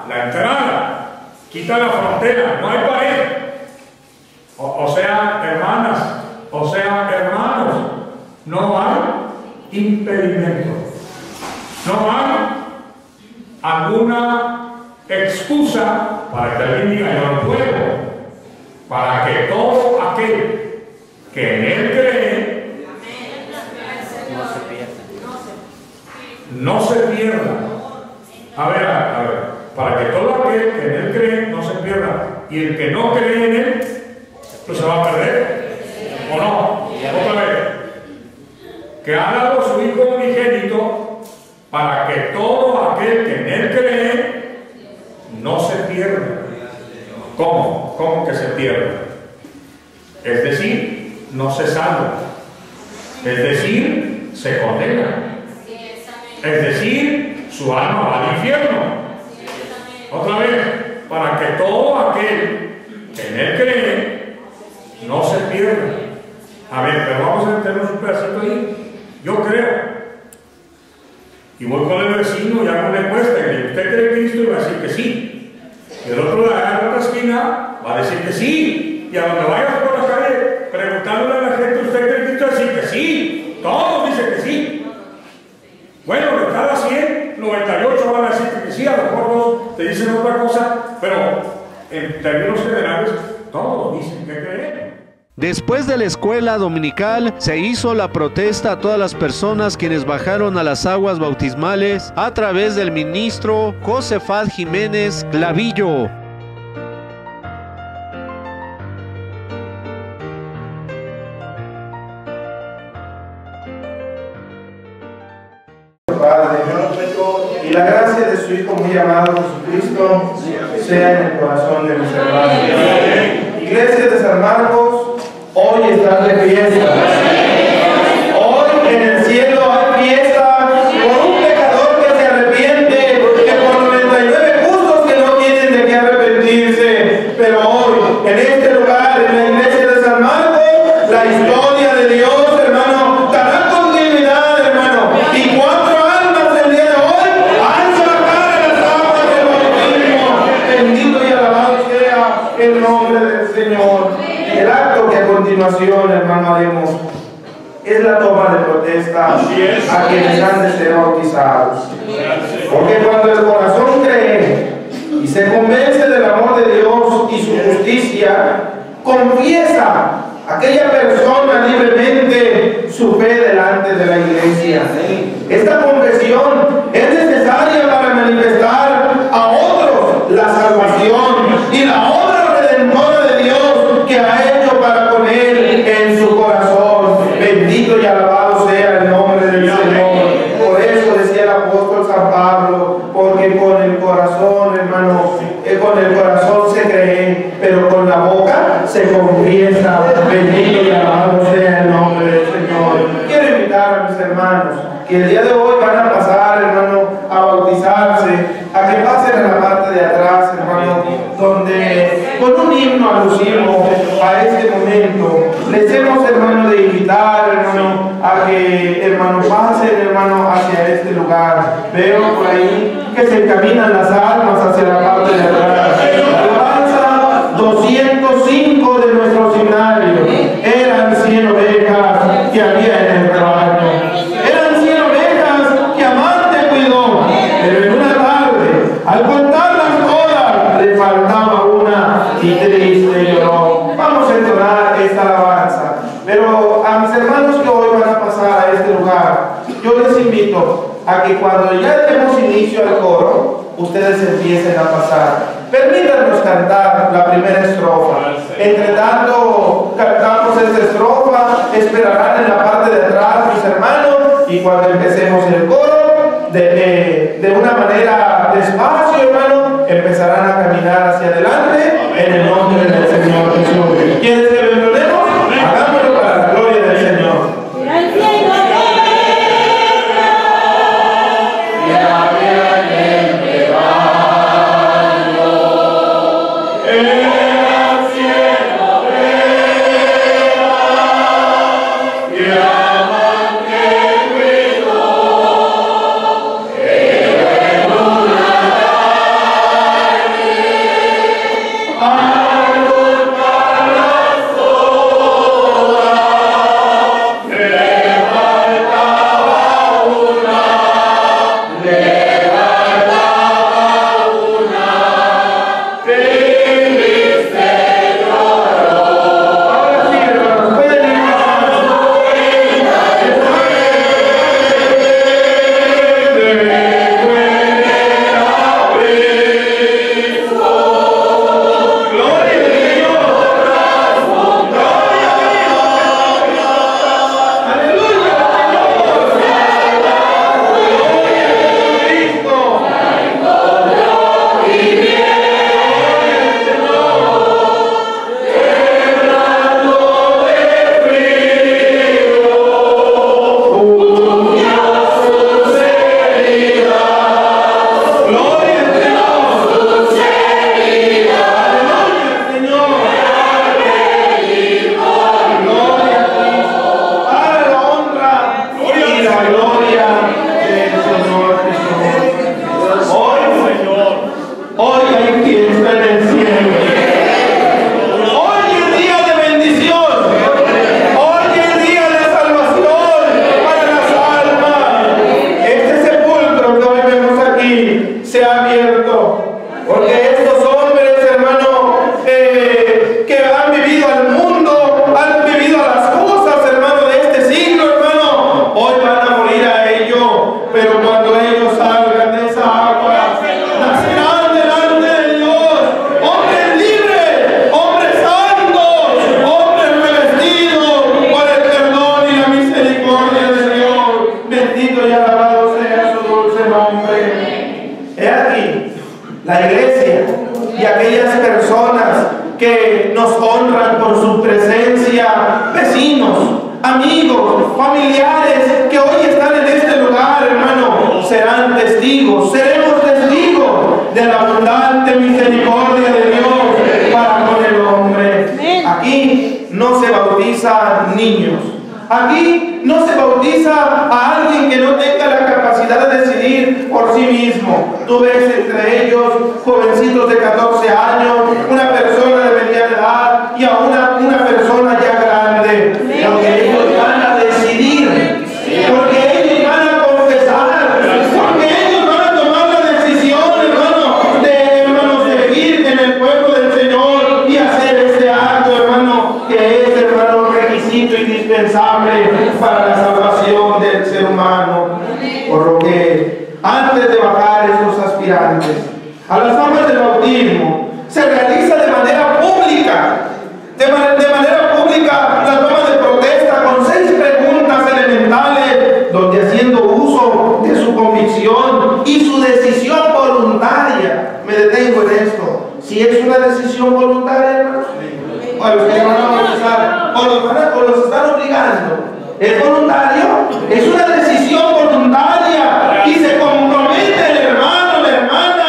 E: la entrada, quita la frontera, no hay pared. O sea, hermanas, o sea, hermanos, no hay impedimento, no hay alguna excusa para que alguien diga yo no puedo, para que todo aquel que en él cree no se pierda. A ver, para que todo aquel que en él cree no se pierda, y el que no cree en él pues se va a perder, ¿o no? Otra vez, que ha dado su Hijo unigénito para que todo aquel que en él cree no se pierda. ¿Cómo? ¿Cómo que se pierda? Es decir, no se salva, es decir, se condena, es decir, su alma va al infierno. Otra vez, para que todo aquel que en él cree no se pierda. A ver, pero vamos a meternos un pedacito ahí. Yo creo. Y voy con el vecino y hago una encuesta. Y usted cree en Cristo y va a decir que sí. Y el otro de la otra esquina va a decir que sí. Y a donde vayas por la calle preguntándole a la gente, ¿usted cree en Cristo? Va a decir que sí. Todos dicen que sí. Bueno, de cada 100, 98 van a decir que sí. A lo mejor dos te dicen otra cosa. Pero en términos generales, todos dicen que creen.
A: Después de la escuela dominical, se hizo la protesta a todas las personas quienes bajaron a las aguas bautismales a través del ministro Josefat Jiménez Clavillo.
G: Padre, y la gracia de su Hijo muy amado Jesucristo sea en el corazón de mis hermanos. Iglesia de San Marcos, hoy están de fiesta. Hoy en el cielo hay fiesta por un pecador que se arrepiente, que por 99 justos que no tienen de qué arrepentirse. Pero hoy, en este lugar, en la iglesia de San Marcos, la historia de Dios, hermano, dará continuidad, hermano. Y 4 almas el día de hoy han sacado las aguas del bautismo. Bendito y alabado sea el nombre del Señor. El acto que a continuación, hermano, haremos es la toma de protesta a quienes han de ser bautizados. Porque cuando el corazón cree y se convence del amor de Dios y su justicia, confiesa aquella persona libremente su fe delante de la iglesia. Esta confesión es necesaria para manifestar a otros la salvación y la obra redentora de Dios que ha hecho para con él en su corazón. Bendito y alabado sea el nombre del Señor. Por eso decía el apóstol San Pablo, porque con el corazón, hermano, pero con la boca se confiesa. Bendito y alabado sea el nombre del Señor. Quiero invitar a mis hermanos que el día de hoy van a pasar, hermano, a bautizarse, a que pasen a la parte de atrás, hermano, donde con un himno alusivo a este momento les hemos, hermano, de invitar, hermano, a que, hermano, pasen, hermano, hacia este lugar. Veo por ahí que se encaminan las almas hacia la parte de atrás. Alabanza 205 de nuestro seminario. Eran 100 ovejas que había en el rebaño. Eran 100 ovejas que amante cuidó. Pero en una tarde, al contarlas todas, le faltaba una y triste lloró. Vamos a entonar esta alabanza. Pero a mis hermanos que hoy van a pasar a este lugar, yo les invito a que cuando ya demos inicio al coro, ustedes empiecen a pasar. Permítanos cantar la primera estrofa. Entre tanto cantamos esta estrofa, esperarán en la parte de atrás mis hermanos, y cuando empecemos el coro, de una manera despacio, hermano, empezarán a caminar hacia adelante en el nombre del Señor Jesús. ¿Quieres que lo entronemos? Hagámoslo para la gloria del Señor. Aquí no se bautiza a alguien que no tenga la capacidad de decidir por sí mismo. Tú ves entre ellos jovencitos de 14 años, una persona de mediana edad y a una persona ya grande. Porque ellos van a decidir, porque ellos van a confesar, porque ellos van a tomar la decisión, hermano, de servir en el pueblo del Señor y hacer este acto, hermano, que es, hermano, requisito indispensable para la salvación del ser humano. Por lo que antes de bajar estos aspirantes a las aguas del bautismo, se realiza de manera pública, de manera pública la toma de protesta con 6 preguntas elementales, donde haciendo uso de su convicción y su decisión voluntaria, me detengo en esto, si es una decisión voluntaria, hermanos? O los que se van a bautizar, o los están obligando. ¿Es voluntario? Es una decisión voluntaria y se compromete el hermano, la hermana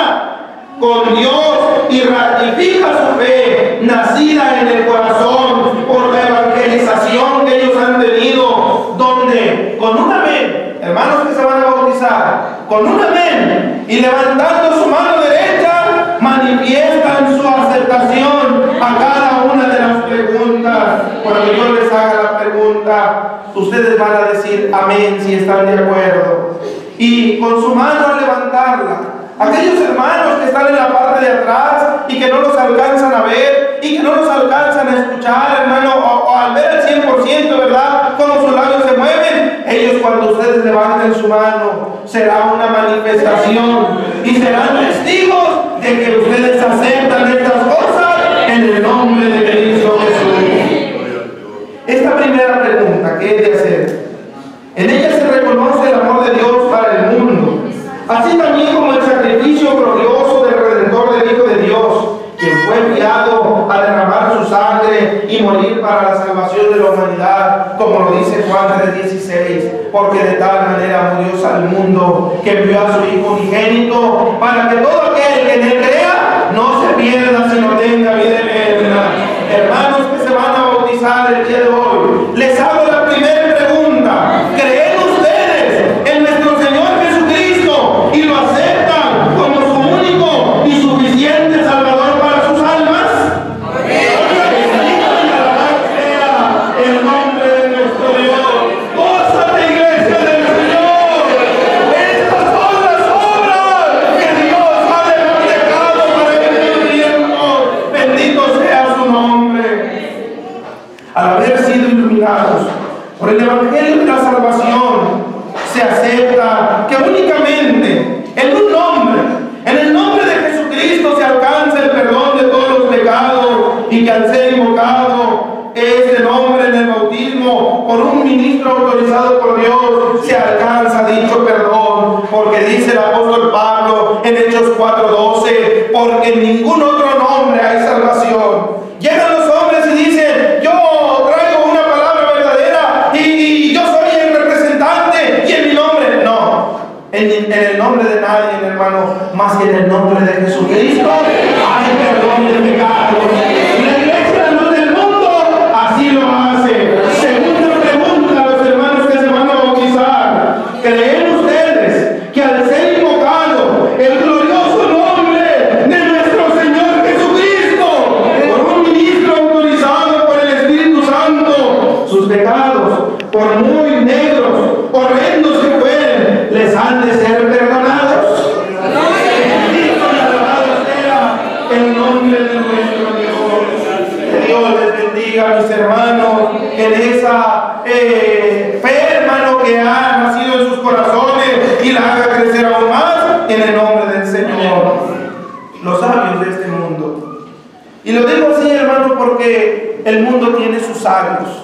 G: con Dios y ratifica su fe nacida en el corazón por la evangelización que ellos han tenido, donde con un amén, hermanos que se van a bautizar, con un amén y levantando su mano derecha manifiestan su aceptación a cada una de las preguntas. Cuando yo les haga la pregunta, ustedes van a decir amén si están de acuerdo, y con su mano a levantarla. Aquellos hermanos que están en la parte de atrás y que no los alcanzan a ver y que no los alcanzan a escuchar, hermano, o al ver al 100%, ¿verdad?, cómo sus labios se mueven, ellos cuando ustedes levanten su mano será una manifestación y serán testigos de que ustedes aceptan estas cosas en el nombre de Cristo Jesús. Esta primera pregunta, ¿qué he de hacer? En ella se reconoce el amor de Dios para el mundo, así también como el sacrificio glorioso del Redentor del Hijo de Dios, quien fue enviado a derramar su sangre y morir para la salvación de la humanidad, como lo dice Juan 3:16, porque de tal manera amó Dios al mundo que envió a su Hijo unigénito para que todo aquel que en él crea no se pierda, sino tenga vida eterna. Hermanos que se van a bautizar el día de hoy, les hago la primera pregunta: ¿creen ustedes en nuestro Señor Jesucristo y lo aceptan como su único y suficiente Salvador para sus almas? El nombre de nuestro Dios. ¡Gózate, iglesia del Señor! Estas son las obras que Dios ha dejado para este tiempo. Bendito sea su nombre. Al haber sido iluminados por el Evangelio de la salvación, se acepta que únicamente en un nombre, en el nombre de Jesucristo, se alcanza el perdón de todos los pecados, y que al ser invocado este nombre en el bautismo por un ministro autorizado por Dios, se alcanza dicho perdón, porque dice el apóstol Pablo en Hechos 4:12, porque en ningún otro nombre hay salvación. Llegan los hombres y dicen: yo traigo una palabra verdadera y yo soy el representante, y en mi nombre, no, en el nombre de nadie, hermano, más que en el nombre de Jesucristo hay perdón de pecados. La iglesia, la luz del mundo, así lo hace. Segunda pregunta a los hermanos que se van a bautizar: ¿creen ustedes que al ser invocado el glorioso nombre de nuestro Señor Jesucristo por un ministro autorizado por el Espíritu Santo, sus pecados, por muy negros, horrendos que fueren, les han de ser perdonados? Bendito y alabado sea el nombre de nuestro Dios. Que Dios les bendiga, mis hermanos, en esa fe, hermano, que ha nacido en sus corazones, y la haga crecer aún más en el nombre del Señor. Los sabios de este mundo, y lo digo así, hermano, porque el mundo tiene sus sabios,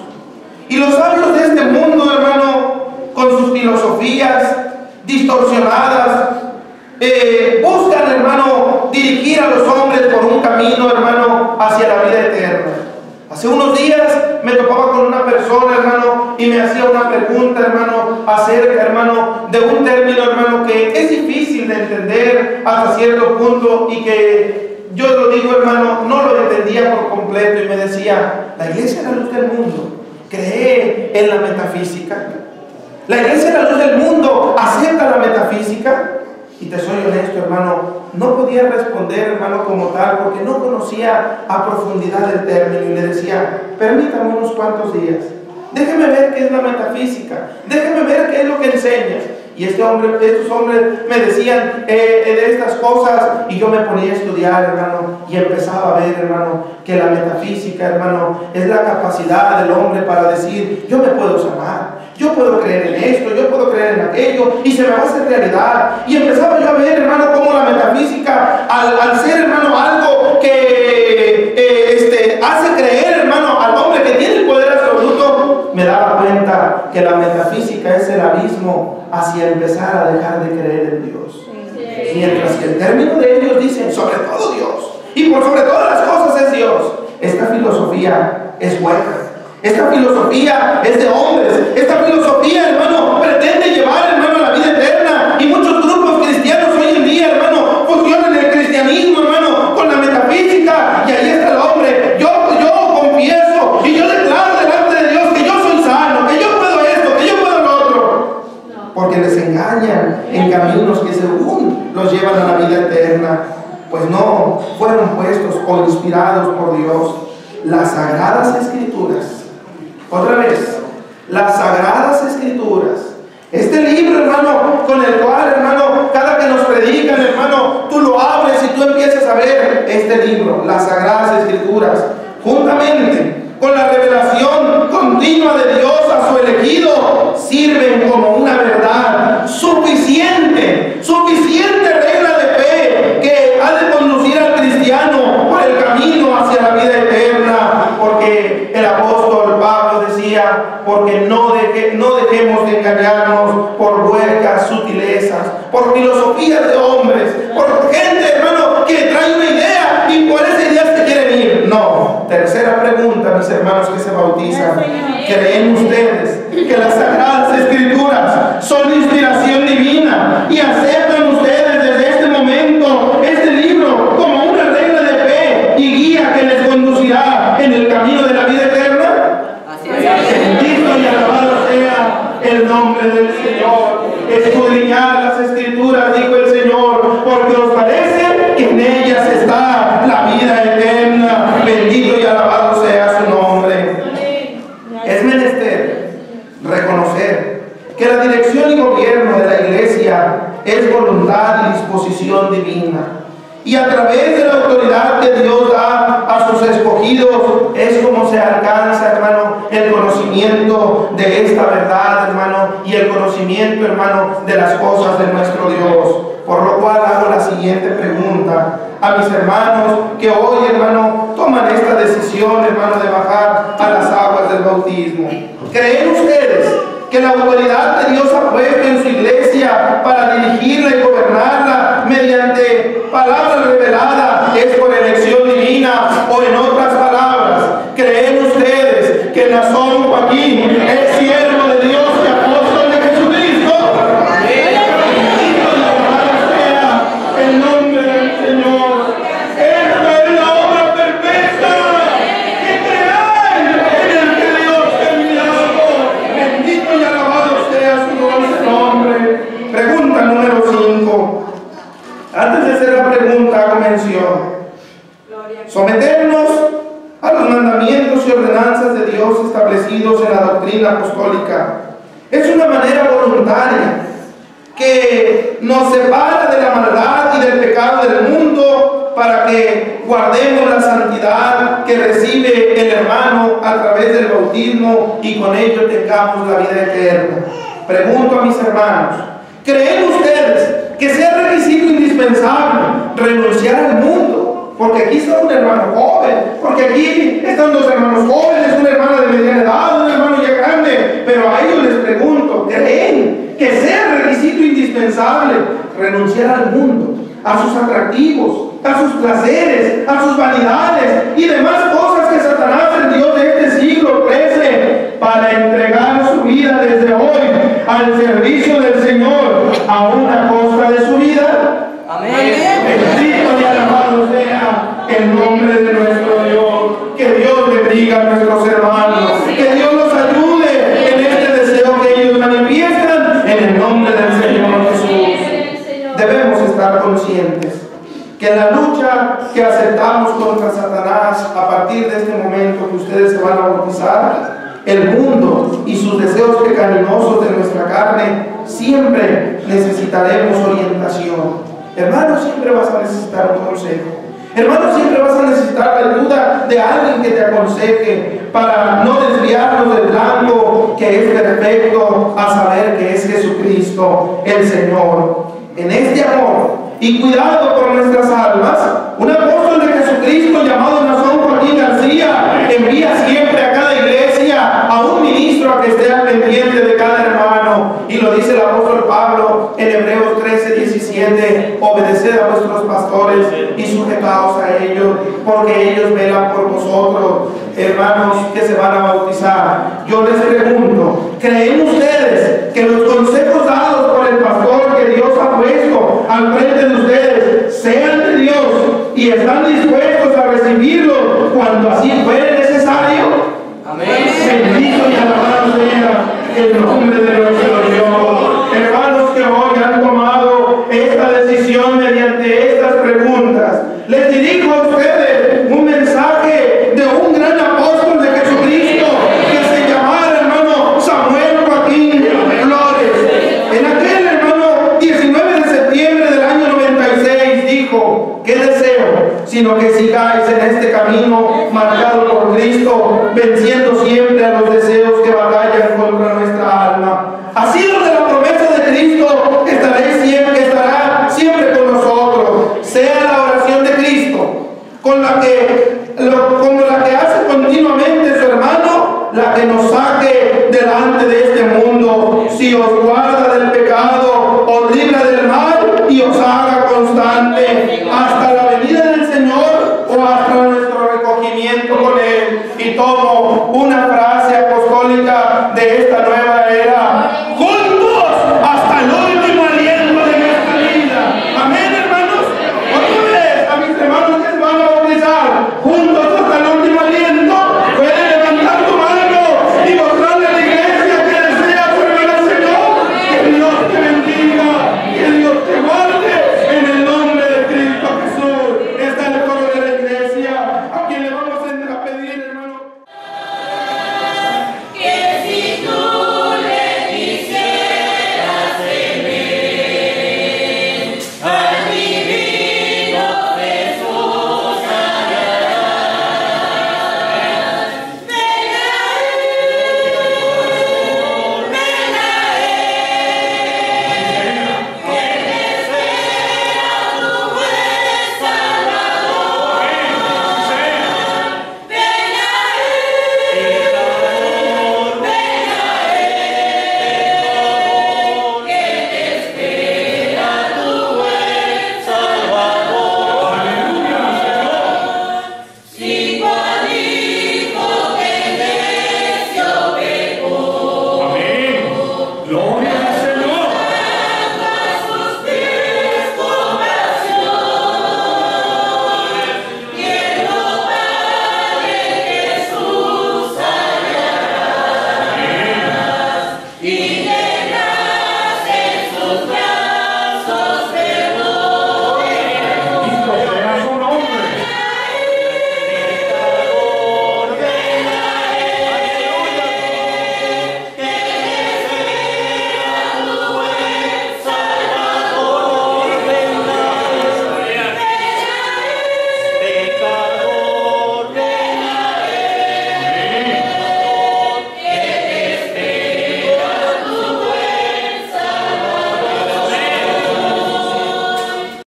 G: y los sabios de este mundo, hermano, con sus filosofías distorsionadas, buscan, hermano, dirigir a los hombres por un camino, hermano, hacia la vida eterna. Hace unos días me topaba con una persona, hermano, y me hacía una pregunta, hermano, acerca, hermano, de un término, hermano, que es difícil de entender hasta cierto punto, y que yo lo digo, hermano, no lo entendía por completo, y me decía: la iglesia es la luz del mundo, ¿cree en la metafísica? La iglesia es la luz del mundo, ¿acepta la metafísica? Y te soy honesto, hermano, no podía responder, hermano, como tal, porque no conocía a profundidad el término, y le decía: permítame unos cuantos días, déjeme ver qué es la metafísica, déjeme ver qué es lo que enseña. Y estos hombres me decían de estas cosas, y yo me ponía a estudiar, hermano, y empezaba a ver, hermano, que la metafísica, hermano, es la capacidad del hombre para decir: yo me puedo sanar, yo puedo creer en esto, yo puedo creer en aquello, y se me va a hacer realidad. Y empezaba yo a ver, hermano, cómo la metafísica, al ser, hermano, algo que hace creer, hermano, al hombre que tiene el poder absoluto, me daba cuenta que la metafísica es el abismo hacia empezar a dejar de creer en Dios. Mientras que el término de ellos dice: sobre todo Dios, y por sobre todas las cosas es Dios. esta filosofía es buena. Esta filosofía es de hombres. Esta filosofía, hermano, pretende llevar, hermano, a la vida eterna. Y muchos grupos cristianos hoy en día, hermano, fusionan el cristianismo, hermano, con la metafísica. Y ahí está el hombre. Yo confieso y yo declaro delante de Dios que yo soy sano, que yo puedo esto, que yo puedo lo otro. Porque les engañan en caminos que según los llevan a la vida eterna. Pues no fueron puestos o inspirados por Dios. Las Sagradas Escrituras. Otra vez, las Sagradas Escrituras. Este libro, hermano, con el cual, hermano, cada que nos predican, hermano, tú lo abres y tú empiezas a ver este libro, las Sagradas Escrituras, juntamente con la revelación continua de Dios a su elegido, sirven como una verdad suficiente regla de fe que ha de conducir al cristiano por el camino hacia la vida eterna. Porque el apóstol Pablo decía, porque no dejemos de engañarnos por huecas sutilezas, por filosofías de hombres, por gente, hermano, que trae una idea y por esa idea se quieren ir. No. Tercera pregunta, mis hermanos que se bautizan. ¿Creen ustedes que las Sagradas Escrituras son inspiración divina y aceptan ustedes desde este momento este libro como una regla de fe y guía que les conducirá en el camino de la vida eterna? Bendito y alabado sea el nombre del Señor. Escudriñad las Escrituras, dijo el Señor, porque os parece que en ellas está la vida eterna. Bendito y alabado sea su nombre. Es menester reconocer que la dirección y gobierno de la Iglesia es voluntad y disposición divina. Y a través de la autoridad que Dios da a sus escogidos es como se alcanza, hermano, el conocimiento de esta verdad, hermano, y el conocimiento, hermano, de las cosas de nuestro Dios. Por lo cual hago la siguiente pregunta a mis hermanos que hoy, hermano, toman esta decisión, hermano, de bajar a las aguas del bautismo. ¿Creen ustedes que la autoridad que Dios ha puesto en su iglesia para dirigirla y gobernarla mediante palabra revelada es por elección divina? O en otras palabras, ¿creen ustedes que Nazón Joaquín es siervo de Dios y apóstol de Jesucristo? Bendito y alabado sea el nombre del Señor. Esta es la obra perfecta que creáis en el que Dios ha enviado. Bendito y alabado sea su dulce nombre. Pregunta número 5. Antes de hacer la pregunta, hago mención. Someternos a los mandamientos y ordenanzas de Dios establecidos en la doctrina apostólica es una manera voluntaria que nos separa de la maldad y del pecado del mundo para que guardemos la santidad que recibe el hermano a través del bautismo y con ello tengamos la vida eterna. Pregunto a mis hermanos, ¿creen ustedes que sea requisito indispensable renunciar al mundo? Porque aquí está un hermano joven, porque aquí están dos hermanos jóvenes, una hermana de mediana edad, un hermano ya grande, pero a ellos les pregunto, ¿creen que sea requisito indispensable renunciar al mundo, a sus atractivos, a sus placeres, a sus vanidades y demás cosas que Satanás, el Dios de este siglo, ofrece para entregar su vida desde hoy al servicio del Señor a una costa de su vida? Amén. Bendito y alabado sea el nombre de nuestro Dios. Que Dios bendiga a nuestros hermanos, que Dios los ayude en este deseo que ellos manifiestan en el nombre del Señor Jesús. Debemos estar conscientes que la lucha que aceptamos contra Satanás a partir de este momento que ustedes se van a bautizar, el mundo y sus deseos pecaminosos de nuestra carne, siempre necesitaremos orientación. Hermano, siempre vas a necesitar un consejo. Hermano, siempre vas a necesitar la ayuda de alguien que te aconseje para no desviarnos del blanco que es perfecto, a saber que es Jesucristo el Señor. En este amor y cuidado por nuestras almas, un apóstol de Jesucristo llamado Nazón Joaquín García envía siempre a cada iglesia a un ministro a que esté al pendiente de cada hermano. Y lo dice el apóstol Pablo en Hebreos 13:17: obedeced a vuestros pastores y sujetaos a ellos, porque ellos velan por vosotros, hermanos que se van a bautizar. Yo les pregunto, ¿creen ustedes que los consejos dados por el pastor que Dios ha puesto al frente de ustedes sean de Dios y están dispuestos a recibirlos cuando así fuere necesario? Amén. Bendito y alabado sea el nombre de nuestro Dios. Hermanos que hoy han tomado esta decisión mediante estas preguntas, les dirijo a ustedes un mensaje de un gran apóstol de Jesucristo que se llamaba, hermano, Samuel Joaquín Flores. En aquel, hermano, 19 de septiembre del año 96 dijo: ¿qué deseo? Sino que sigáis en este camino marcado por Cristo, venciendo siempre a los deseos que batallan contra nuestra alma. Asidos de la promesa de Cristo, estará siempre con nosotros. Sea la oración de Cristo, como la que hace continuamente su hermano, la que nos saque delante de este mundo. Si os guarda del pecado, os libra del mal y os haga constante hasta la venida del Señor o hasta nuestro recogimiento con Él. Y tomo una frase apostólica de esta nueva era: juntos hasta el último aliento de nuestra vida. Amén, hermanos. Otra vez a mis hermanos que se van a bautizar, juntos hasta el último aliento. Pueden levantar tu mano y mostrarle a la iglesia que desea servir al Señor. Que Dios te bendiga, que Dios te guarde en el nombre de Cristo Jesús. Está el coro de la iglesia, a quien le vamos a pedir, hermano.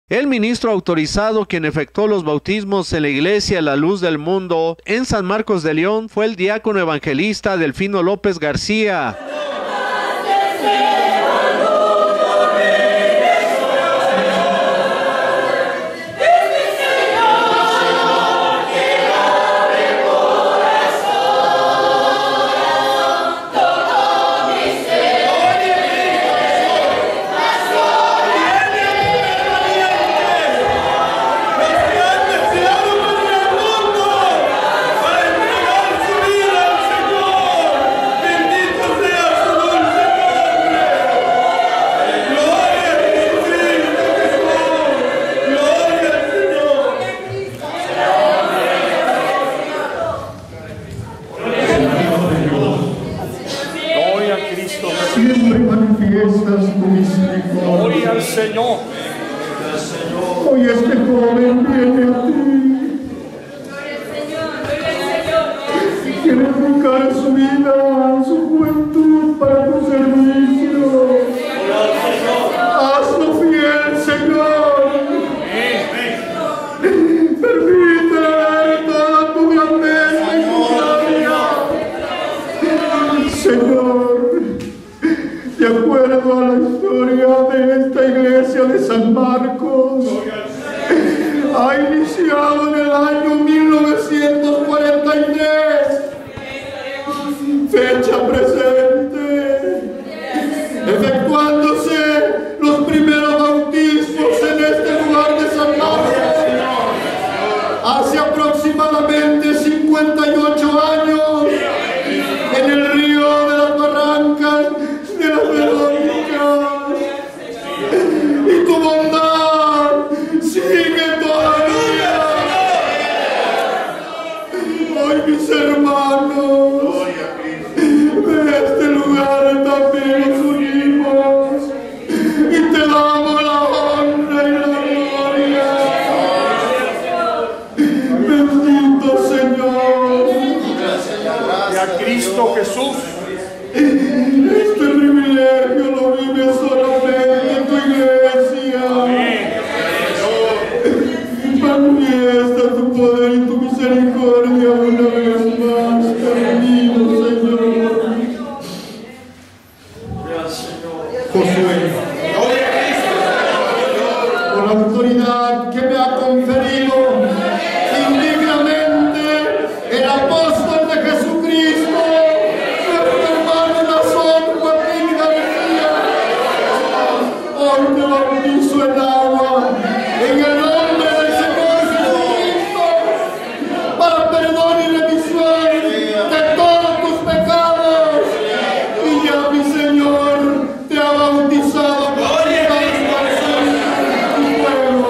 A: El ministro autorizado quien efectuó los bautismos en la iglesia La Luz del Mundo en San Marcos de León fue el diácono evangelista Delfino López García.
F: Siempre manifiestas tu misericordia.
E: Gloria al Señor.
F: Hoy este joven viene a ti. Quiere dedicar su vida, su juventud para tu servicio. Hazlo fiel, Señor. Permite ver toda tu grandeza y tu gloria. Señor, de acuerdo a la historia de esta iglesia de San Marcos, ha iniciado en el año 1943, fecha presente, efectuándose los primeros bautismos en este lugar de San Marcos, hace aproximadamente 58 años, en el río de las Barrancas de las Verónicas, y tu bondad sigue todavía. Hoy, mis hermanos, de este lugar también nos unimos y te damos la honra y la gloria. Bendito Señor.
E: Y a Cristo Jesús.
F: Este privilegio lo vive solamente tu iglesia. Manifiesta tu poder y tu misericordia una vez más, bendito Señor. Josué, por la autoridad que me ha conferido indignamente el apóstol de Jesucristo, nuestro hermano Nazón Joaquín García, hoy te bautizo en agua, en el nombre del Señor Jesucristo, para perdón y remisión de todos tus pecados. Y ya mi Señor te ha bautizado con tu pueblo.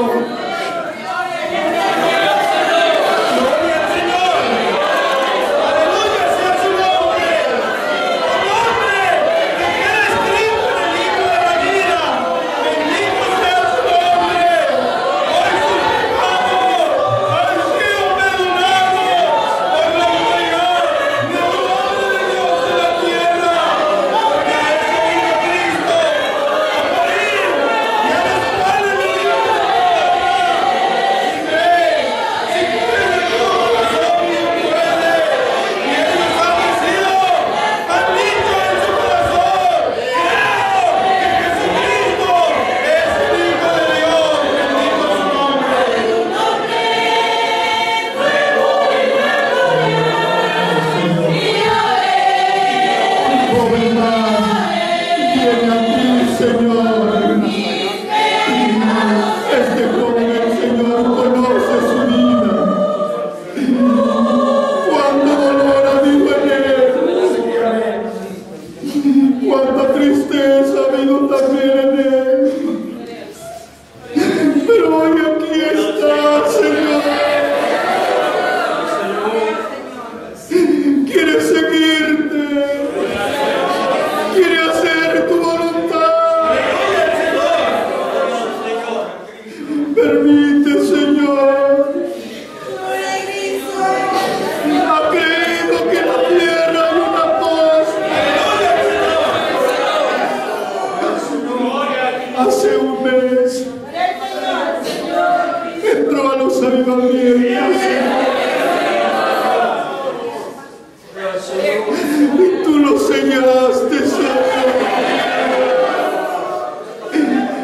F: Y tú lo señalaste, Señor.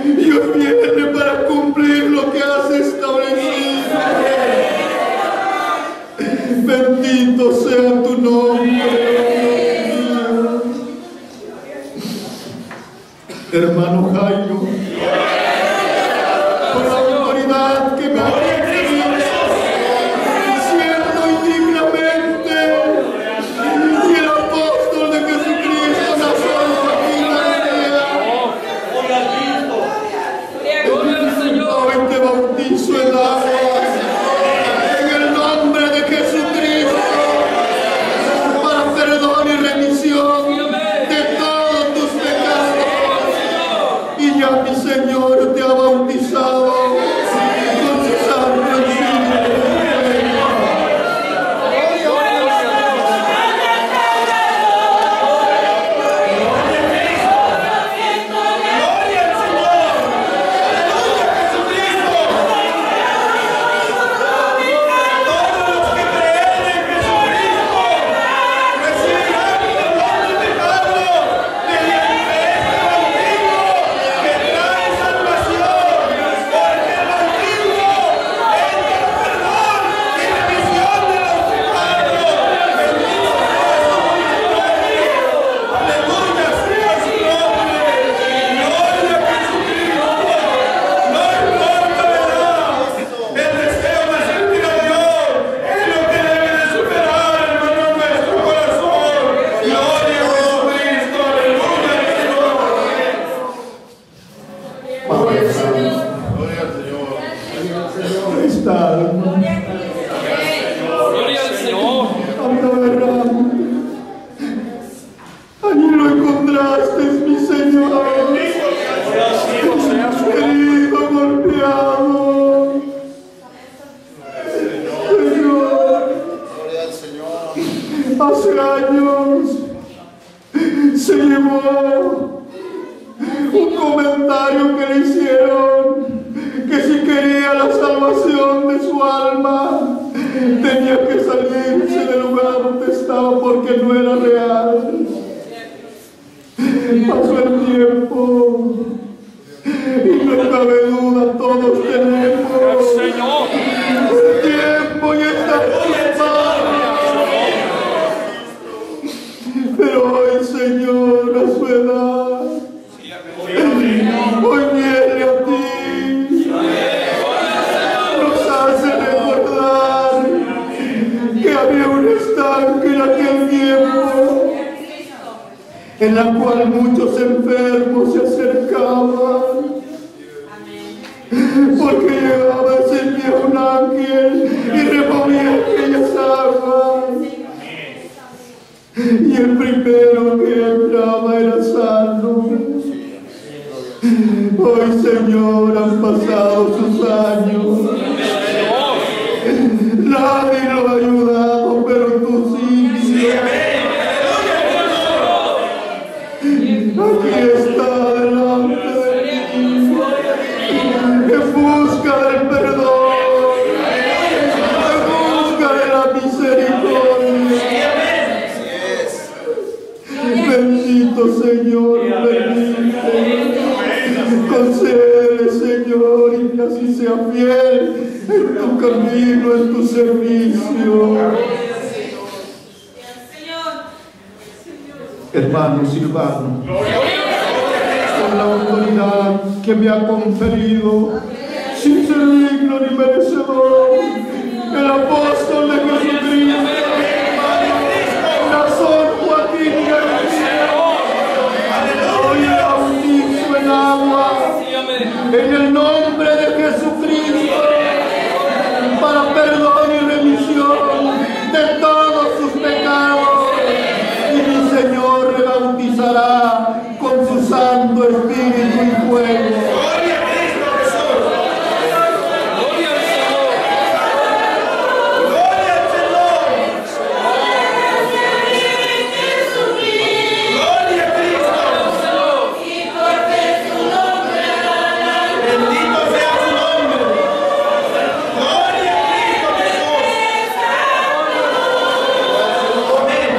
F: Y hoy viene para cumplir lo que has establecido. Bendito sea tu nombre, hermano Jairo, por la autoridad que me ha conferido, siendo indignamente y el apóstol de Jesucristo, Nazón Joaquín García, hoy te bautizo en agua. Perdón y remisión de todos tus pecados. hace años se llevó un comentario que le hicieron, que si quería la salvación de su alma tenía que salirse del lugar donde estaba porque no era real. Pasó el tiempo y no cabe duda, todos tenemos el tiempo y esta pero hoy, Señor, a su edad, hoy viene a ti, nos hace recordar que había un estanque en aquel tiempo en la cual muchos enfermos se acercaban, porque llegaba ese día un ángel y removía aquellas aguas. Y el primero que entraba era sano. Hoy, Señor, han pasado sus años. Nadie lo ha ayudado, pero tú sí. Aquí está delante de ti, en busca del perdón, en busca de la misericordia. Bendito Señor, bendito. Concede, Señor, y que así sea fiel en tu camino, en tu servicio. Hermano Silvano, con la autoridad que me ha conferido, sin ser digno ni merecedor, el apóstol de Jesucristo, Nazón Joaquín García, hoy le bautizo en agua, en el nombre de Jesucristo, para perdón y remisión de todos sus pecados. Señor le bautizará con su Santo Espíritu y fuego. ¡Gloria a Cristo Jesús! ¡Gloria al Señor! ¡Gloria al Señor! ¡Gloria a Cristo! Y porque su nombre bendito sea su nombre. ¡Gloria a Cristo Jesús! Amén.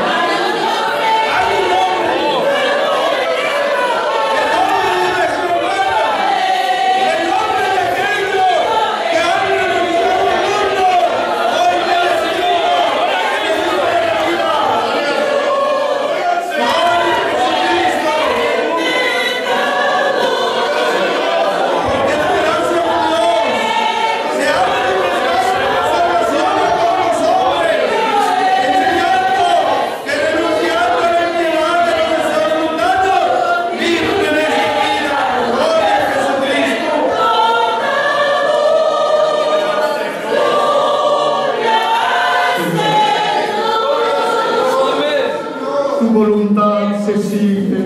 F: Tu voluntad se sigue.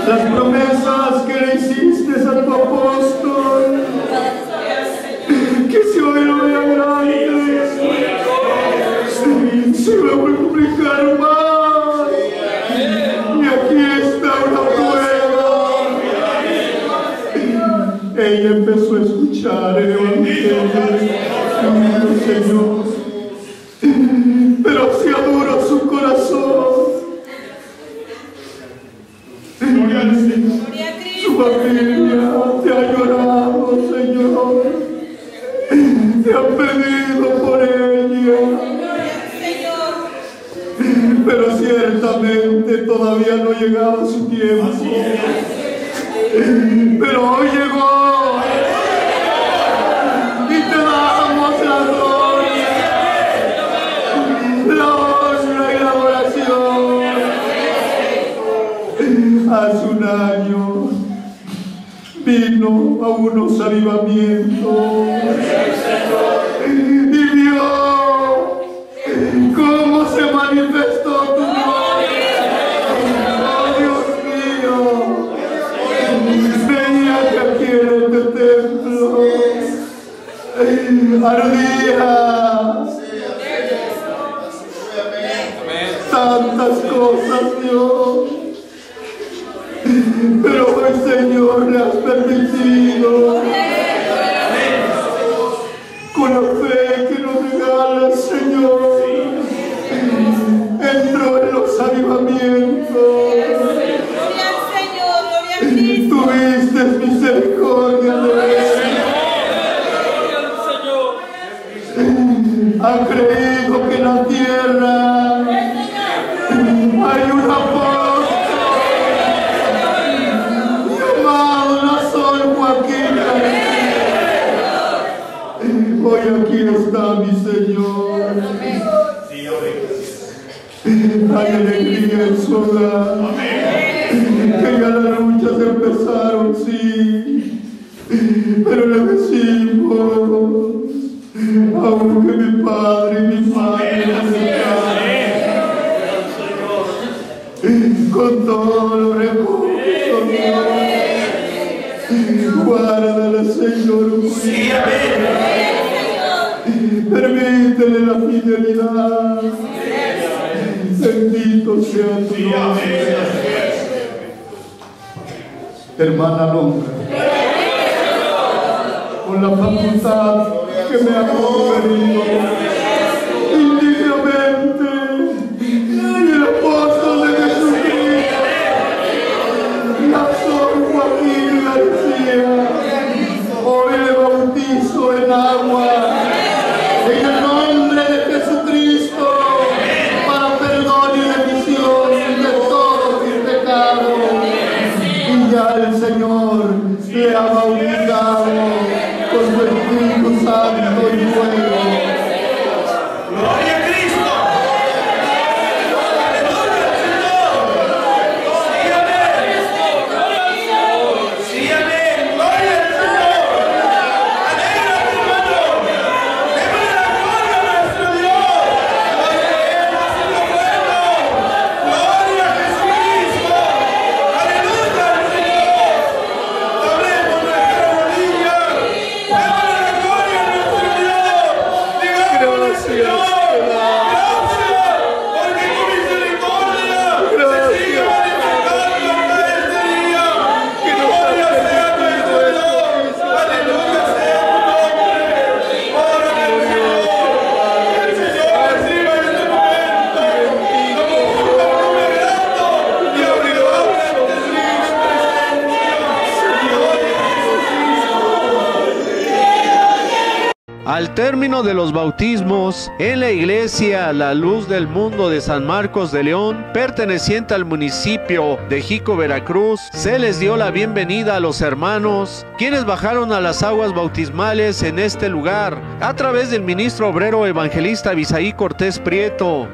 F: Las promesas que le hiciste a tu apóstol, que si hoy lo vea grande, se va a multiplicar más. Y aquí está una prueba. Ella empezó a escuchar el Evangelio del Señor, pero se adoró su corazón. Su familia te ha llorado, Señor. Te ha pedido por ella. Pero ciertamente todavía no llegaba su tiempo. Pero hoy llegó. Y te damos la gloria, la honra y la adoración. Hace un año vino a unos avivamientos y vio cómo se manifestó tu gloria. Oh, Dios mío, veía que aquí en este templo ardía tantas cosas, Dios. Pero hoy, Señor, le has permitido, con la fe que nos regalas, Señor, entró en los avivamientos. Tuviste misericordia de él. Ha creído que en la tierra hay un apóstol llamado Nazón Joaquín. Hoy aquí está mi Señor. Hay alegría en su hogar. Que ya las luchas empezaron, sí, pero le decimos, aunque mi padre y mi madre con todo lo recursos, guárdala, Señor, permítele la fidelidad. Bendito sea tu nombre. Hermana Longa, con la facultad que me ha conferido indignamente el apóstol de Jesucristo, Nazón Joaquín García, hoy le bautizo en agua en el nombre de Jesucristo para perdón y remisión de todos mis pecados. Ya el Señor le ha bautizado con su Espíritu Santo y fuego. ¡Gloria a Cristo! ¡Aleluya, Señor! ¡Sí, amén! ¡Gloria al Señor! ¡Alégrate, hermano! ¡Démosle la gloria a nuestro Dios! ¡Porque Él ha sido bueno! ¡Gloria a Jesucristo! ¡Aleluya!
A: Al término de los bautismos, en la iglesia La Luz del Mundo de San Marcos de León, perteneciente al municipio de Jico, Veracruz, se les dio la bienvenida a los hermanos, quienes bajaron a las aguas bautismales en este lugar, a través del ministro obrero evangelista Abisaí Cortés Prieto.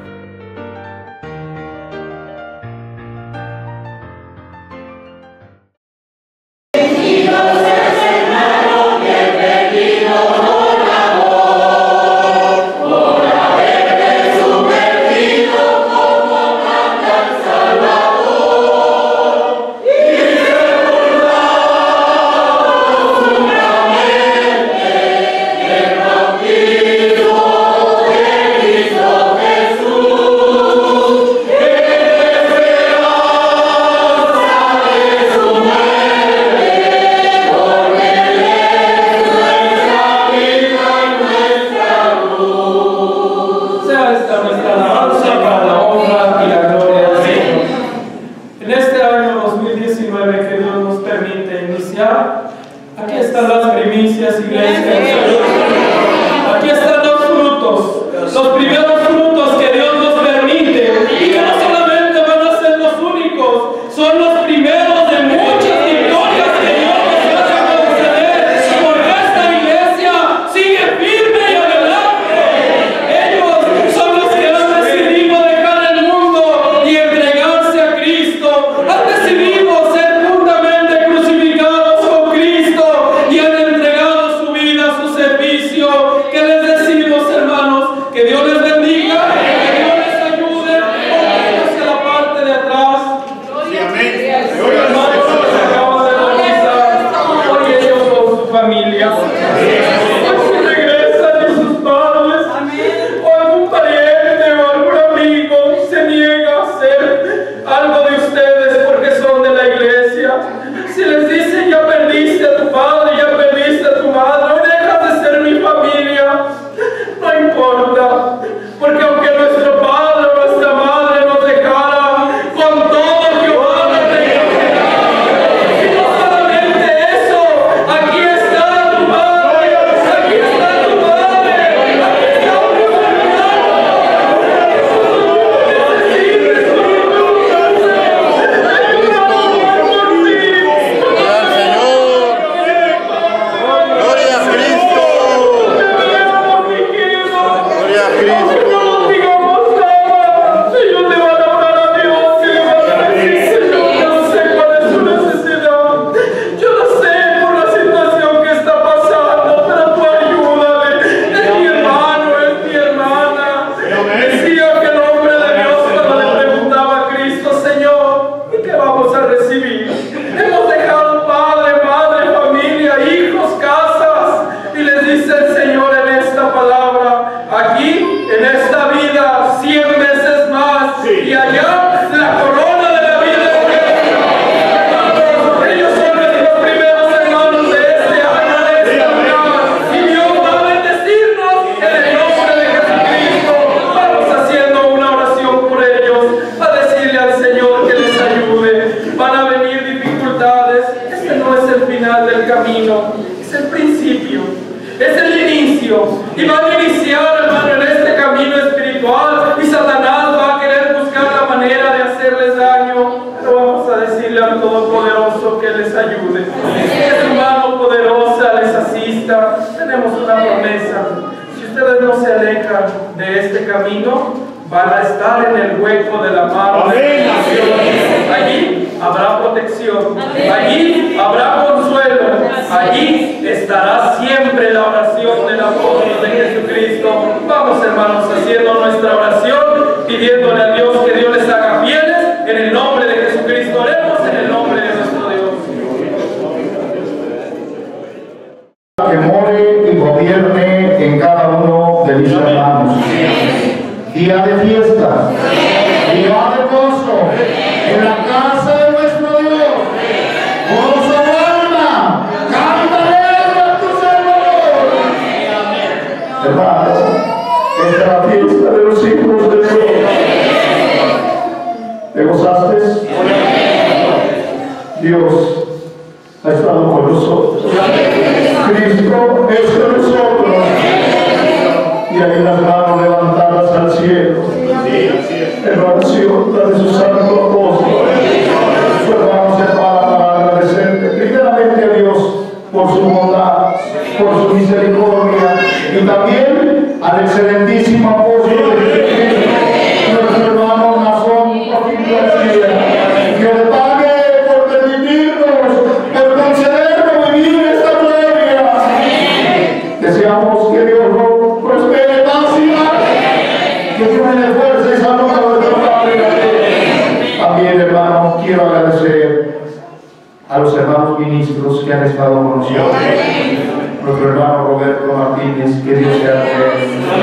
H: Son los que y allá la corona de la vida eterna. Ellos son nuestros primeros hermanos de este año, de este lugar, y Dios va a bendecirnos en el nombre de Jesucristo. Vamos haciendo una oración por ellos, a decirle al Señor que les ayude. Van a venir dificultades, este no es el final del camino, es el principio, es el inicio, y van a iniciar, hermano, en este camino espiritual, y Satanás va a querer buscar la manera de hacerles daño, pero vamos a decirle al Todopoderoso que les ayude, que su mano poderosa les asista. Tenemos una promesa: si ustedes no se alejan de este camino, van a estar en el hueco de la mano de Dios. Allí habrá protección, allí habrá consuelo, allí estará siempre la oración del apóstol de Jesucristo. Vamos, hermanos, haciendo nuestra oración, pidiéndole a Dios que Dios les haga fieles. En el nombre de Jesucristo oremos, en el nombre de nuestro Dios.
F: Que more y gobierne en cada uno de mis hermanos. Día de fiesta, día de gozo, en la casa de nuestro Dios. Gozo alma, canta alegre a tu Salvador. Hermano, esta es la fiesta de los hijos de Dios. ¿Te gozaste? Dios ha estado con nosotros. Cristo es con nosotros. Y hay las manos levantadas al cielo, en oración de su santo apóstol. Su hermano se para agradecerle primeramente a Dios por su bondad, por su misericordia, y también al excelentísimo apóstol de Jesucristo, nuestro hermano Nazón Joaquín García. Dios le pague por permitirnos, por concedernos vivir esta gloria. Deseamos que Dios lo prospere más y más, que Dios le dé fuerza y salud a nuestro Padre. También, hermano, quiero agradecer a los hermanos ministros que han estado con nosotros. Nuestro hermano Roberto Martínez, que Dios sea con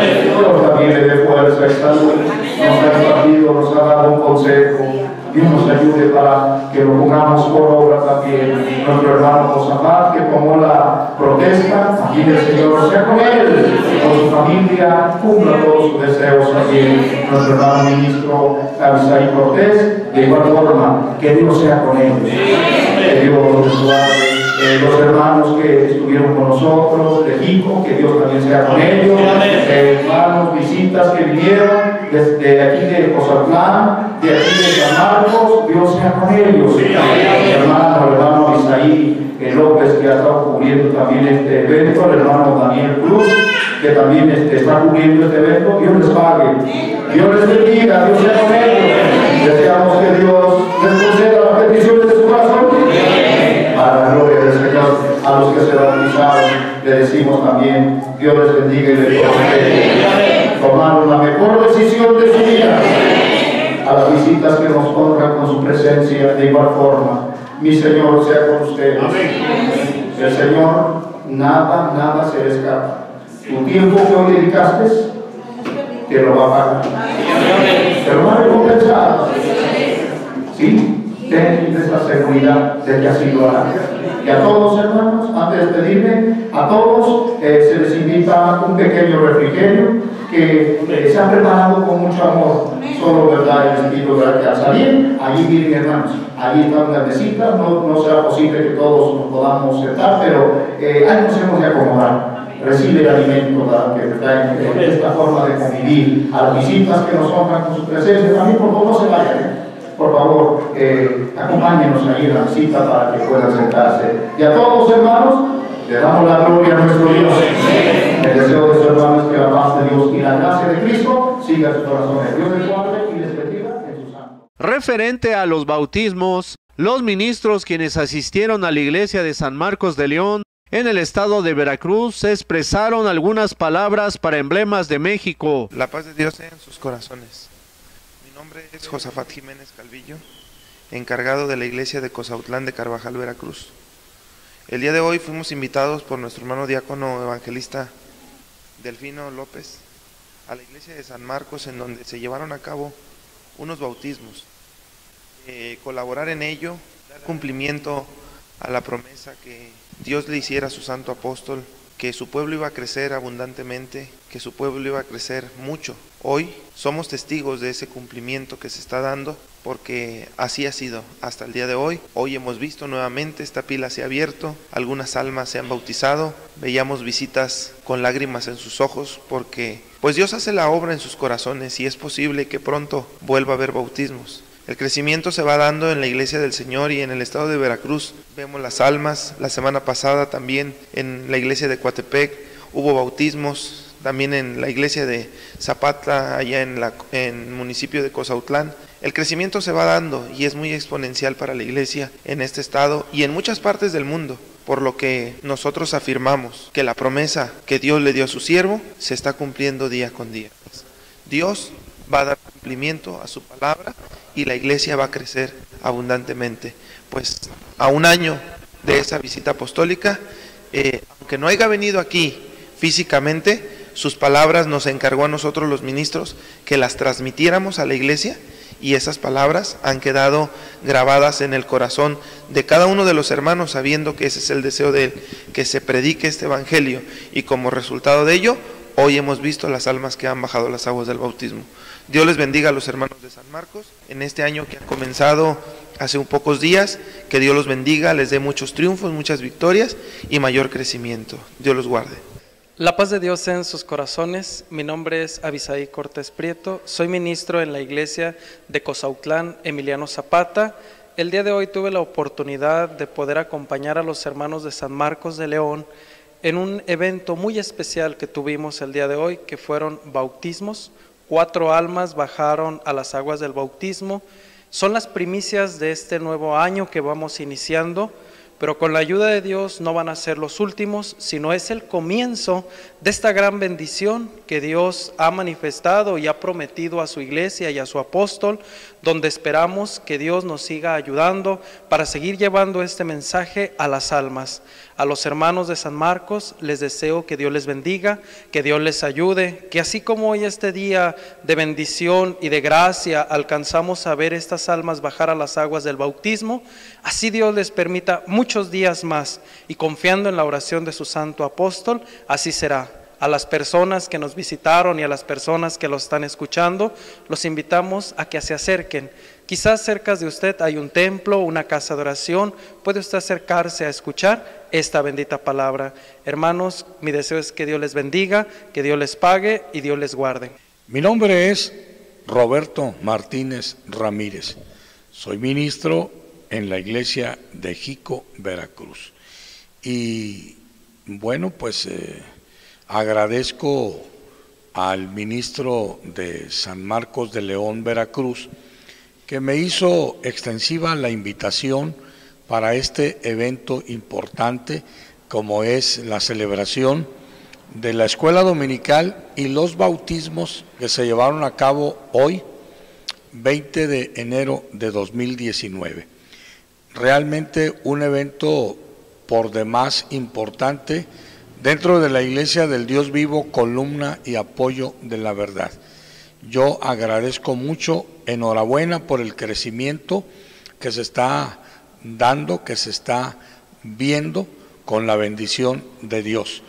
F: él. Dios también le dé fuerza y salud. Nos ha impartido, nos ha dado un consejo. Dios nos ayude para que lo pongamos por obra también. Nuestro hermano Josafat, que tomó la protesta, aquí el Señor sea con él, con su familia, cumpla todos sus deseos también. Nuestro hermano ministro Abisaí Cortés, de igual forma, que Dios sea con él. Que Dios los guarde. Los hermanos que estuvieron con nosotros de Jico, que Dios también sea con ellos. Hermanos, visitas que vinieron desde aquí de Cozatlán, de aquí de San Marcos, Dios sea con ellos. El hermano Isaí López, que ha estado cubriendo también este evento, el hermano Daniel Cruz, que también está cubriendo este evento. Dios les pague, Dios les bendiga, Dios sea con ellos. Deseamos que Dios les conceda las peticiones de su corazón. Para la gloria del Señor. A los que se bautizaron le decimos también: Dios les bendiga y les prospere. Tomaron la mejor decisión de su vida. A las visitas que nos honran con su presencia, de igual forma, mi Señor sea con ustedes. El Señor, nada se le escapa. Tu tiempo que hoy dedicaste, te lo va a pagar. Te lo va a recompensar. ¿Sí? Ten esta seguridad de que así lo hará. Y a todos, hermanos, antes de despedirme, a todos se les invita un pequeño refrigerio que se ha preparado con mucho amor. Solo, ¿verdad? Les pido, ¿verdad?, que al salir, allí miren, hermanos, allí están las mesitas. No será posible que todos nos podamos sentar, pero ahí nos hemos de acomodar. Recibe el alimento, ¿verdad?, que traen esta forma de convivir. A las visitas que nos honran con su presencia, también por favor no se vayan. Por favor, acompáñenos ahí en la visita para que puedan sentarse. Y a todos, hermanos, le damos la gloria a nuestro Dios. El deseo de su hermano es que la paz de Dios y la gracia de Cristo siga sus corazones. Dios les guarde y les bendiga en su santo.
A: Referente a los bautismos, los ministros quienes asistieron a la iglesia de San Marcos de León en el estado de Veracruz expresaron algunas palabras para Emblemas de México.
I: La paz de Dios sea en sus corazones. Mi nombre es Josafat Jiménez Calvillo, encargado de la iglesia de Cozautlán de Carvajal, Veracruz. El día de hoy fuimos invitados por nuestro hermano diácono evangelista Delfino López a la iglesia de San Marcos, en donde se llevaron a cabo unos bautismos, colaborar en ello, dar cumplimiento a la promesa que Dios le hiciera a su santo apóstol, que su pueblo iba a crecer abundantemente, que su pueblo iba a crecer mucho. Hoy somos testigos de ese cumplimiento que se está dando, porque así ha sido hasta el día de hoy. Hoy hemos visto nuevamente, esta pila se ha abierto, algunas almas se han bautizado, veíamos visitas con lágrimas en sus ojos, porque pues Dios hace la obra en sus corazones y es posible que pronto vuelva a haber bautismos. El crecimiento se va dando en la Iglesia del Señor y en el estado de Veracruz. Vemos las almas. La semana pasada también en la iglesia de Coatepec hubo bautismos. También en la iglesia de Zapata, allá en el municipio de Cozautlán. El crecimiento se va dando y es muy exponencial para la iglesia en este estado y en muchas partes del mundo. Por lo que nosotros afirmamos que la promesa que Dios le dio a su siervo se está cumpliendo día con día. Dios va a dar cumplimiento a su palabra y la iglesia va a crecer abundantemente. Pues a un año de esa visita apostólica, aunque no haya venido aquí físicamente, sus palabras nos encargó a nosotros los ministros que las transmitiéramos a la iglesia, y esas palabras han quedado grabadas en el corazón de cada uno de los hermanos, sabiendo que ese es el deseo de él, que se predique este evangelio, y como resultado de ello, hoy hemos visto las almas que han bajado las aguas del bautismo. Dios les bendiga a los hermanos de San Marcos en este año que ha comenzado hace un pocos días. Que Dios los bendiga, les dé muchos triunfos, muchas victorias y mayor crecimiento. Dios los guarde.
J: La paz de Dios en sus corazones. Mi nombre es Abisaí Cortés Prieto. Soy ministro en la iglesia de Cozautlán, Emiliano Zapata. El día de hoy tuve la oportunidad de poder acompañar a los hermanos de San Marcos de León en un evento muy especial que tuvimos el día de hoy, que fueron bautismos. 4 almas bajaron a las aguas del bautismo. Son las primicias de este nuevo año que vamos iniciando, pero con la ayuda de Dios no van a ser los últimos, sino es el comienzo de esta gran bendición que Dios ha manifestado y ha prometido a su iglesia y a su apóstol, donde esperamos que Dios nos siga ayudando para seguir llevando este mensaje a las almas. A los hermanos de San Marcos les deseo que Dios les bendiga, que Dios les ayude, que así como hoy este día de bendición y de gracia alcanzamos a ver estas almas bajar a las aguas del bautismo, así Dios les permita muchos días más, y confiando en la oración de su santo apóstol, así será. A las personas que nos visitaron y a las personas que lo están escuchando, los invitamos a que se acerquen. Quizás cerca de usted hay un templo, una casa de oración, puede usted acercarse a escuchar esta bendita palabra. Hermanos, mi deseo es que Dios les bendiga, que Dios les pague y Dios les guarde.
K: Mi nombre es Roberto Martínez Ramírez. Soy ministro en la iglesia de Jico, Veracruz. Y bueno, pues agradezco al ministro de San Marcos de León, Veracruz, que me hizo extensiva la invitación para este evento importante, como es la celebración de la escuela dominical y los bautismos que se llevaron a cabo hoy, 20 de enero de 2019. Realmente un evento por demás importante dentro de la Iglesia del Dios Vivo, columna y apoyo de la verdad. Yo agradezco mucho, enhorabuena por el crecimiento que se está dando, que se está viendo con la bendición de Dios.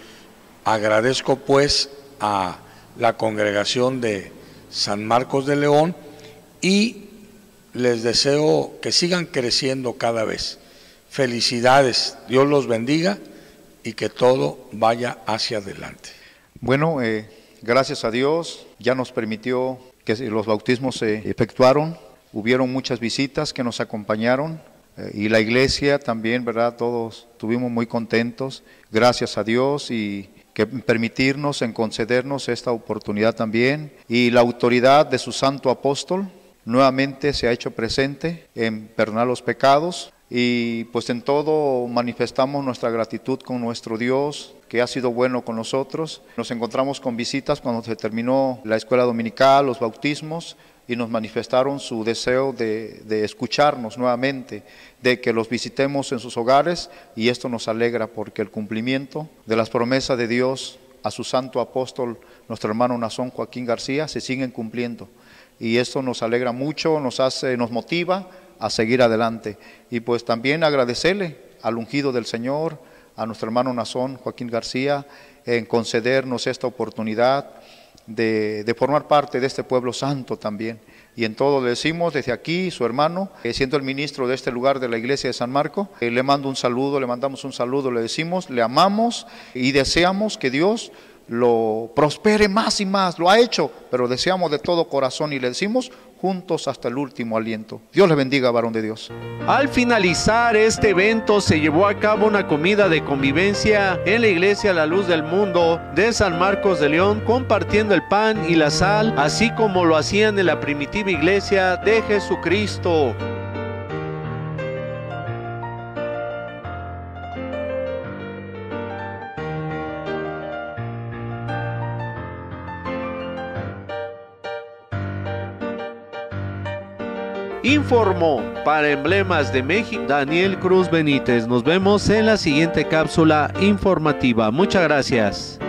K: Agradezco pues a la congregación de San Marcos de León y les deseo que sigan creciendo cada vez. Felicidades, Dios los bendiga y que todo vaya hacia adelante.
B: Bueno, gracias a Dios ya nos permitió que los bautismos se efectuaron. Hubieron muchas visitas que nos acompañaron y la iglesia también, ¿verdad? Todos estuvimos muy contentos, gracias a Dios, y que permitirnos en concedernos esta oportunidad también. Y la autoridad de su santo apóstol nuevamente se ha hecho presente en perdonar los pecados. Y pues en todo manifestamos nuestra gratitud con nuestro Dios, que ha sido bueno con nosotros. Nos encontramos con visitas cuando se terminó la escuela dominical, los bautismos, y nos manifestaron su deseo de escucharnos nuevamente, de que los visitemos en sus hogares, y esto nos alegra porque el cumplimiento de las promesas de Dios a su santo apóstol, nuestro hermano Nazón Joaquín García, se siguen cumpliendo. y esto nos alegra mucho, nos motiva a seguir adelante. Y pues también agradecerle al ungido del Señor, a nuestro hermano Nazón Joaquín García, en concedernos esta oportunidad de formar parte de este pueblo santo también. Y en todo le decimos desde aquí, su hermano, siendo el ministro de este lugar de la iglesia de San Marco, le mando un saludo, le mandamos un saludo, le decimos, le amamos y deseamos que Dios lo prospere más y más. Lo ha hecho, pero deseamos de todo corazón y le decimos juntos hasta el último aliento. Dios le bendiga, varón de Dios.
A: Al finalizar este evento se llevó a cabo una comida de convivencia en la iglesia La Luz del Mundo de San Marcos de León, compartiendo el pan y la sal, así como lo hacían en la primitiva iglesia de Jesucristo. Informó para Emblemas de México Daniel Cruz Benítez. Nos vemos en la siguiente cápsula informativa. Muchas gracias.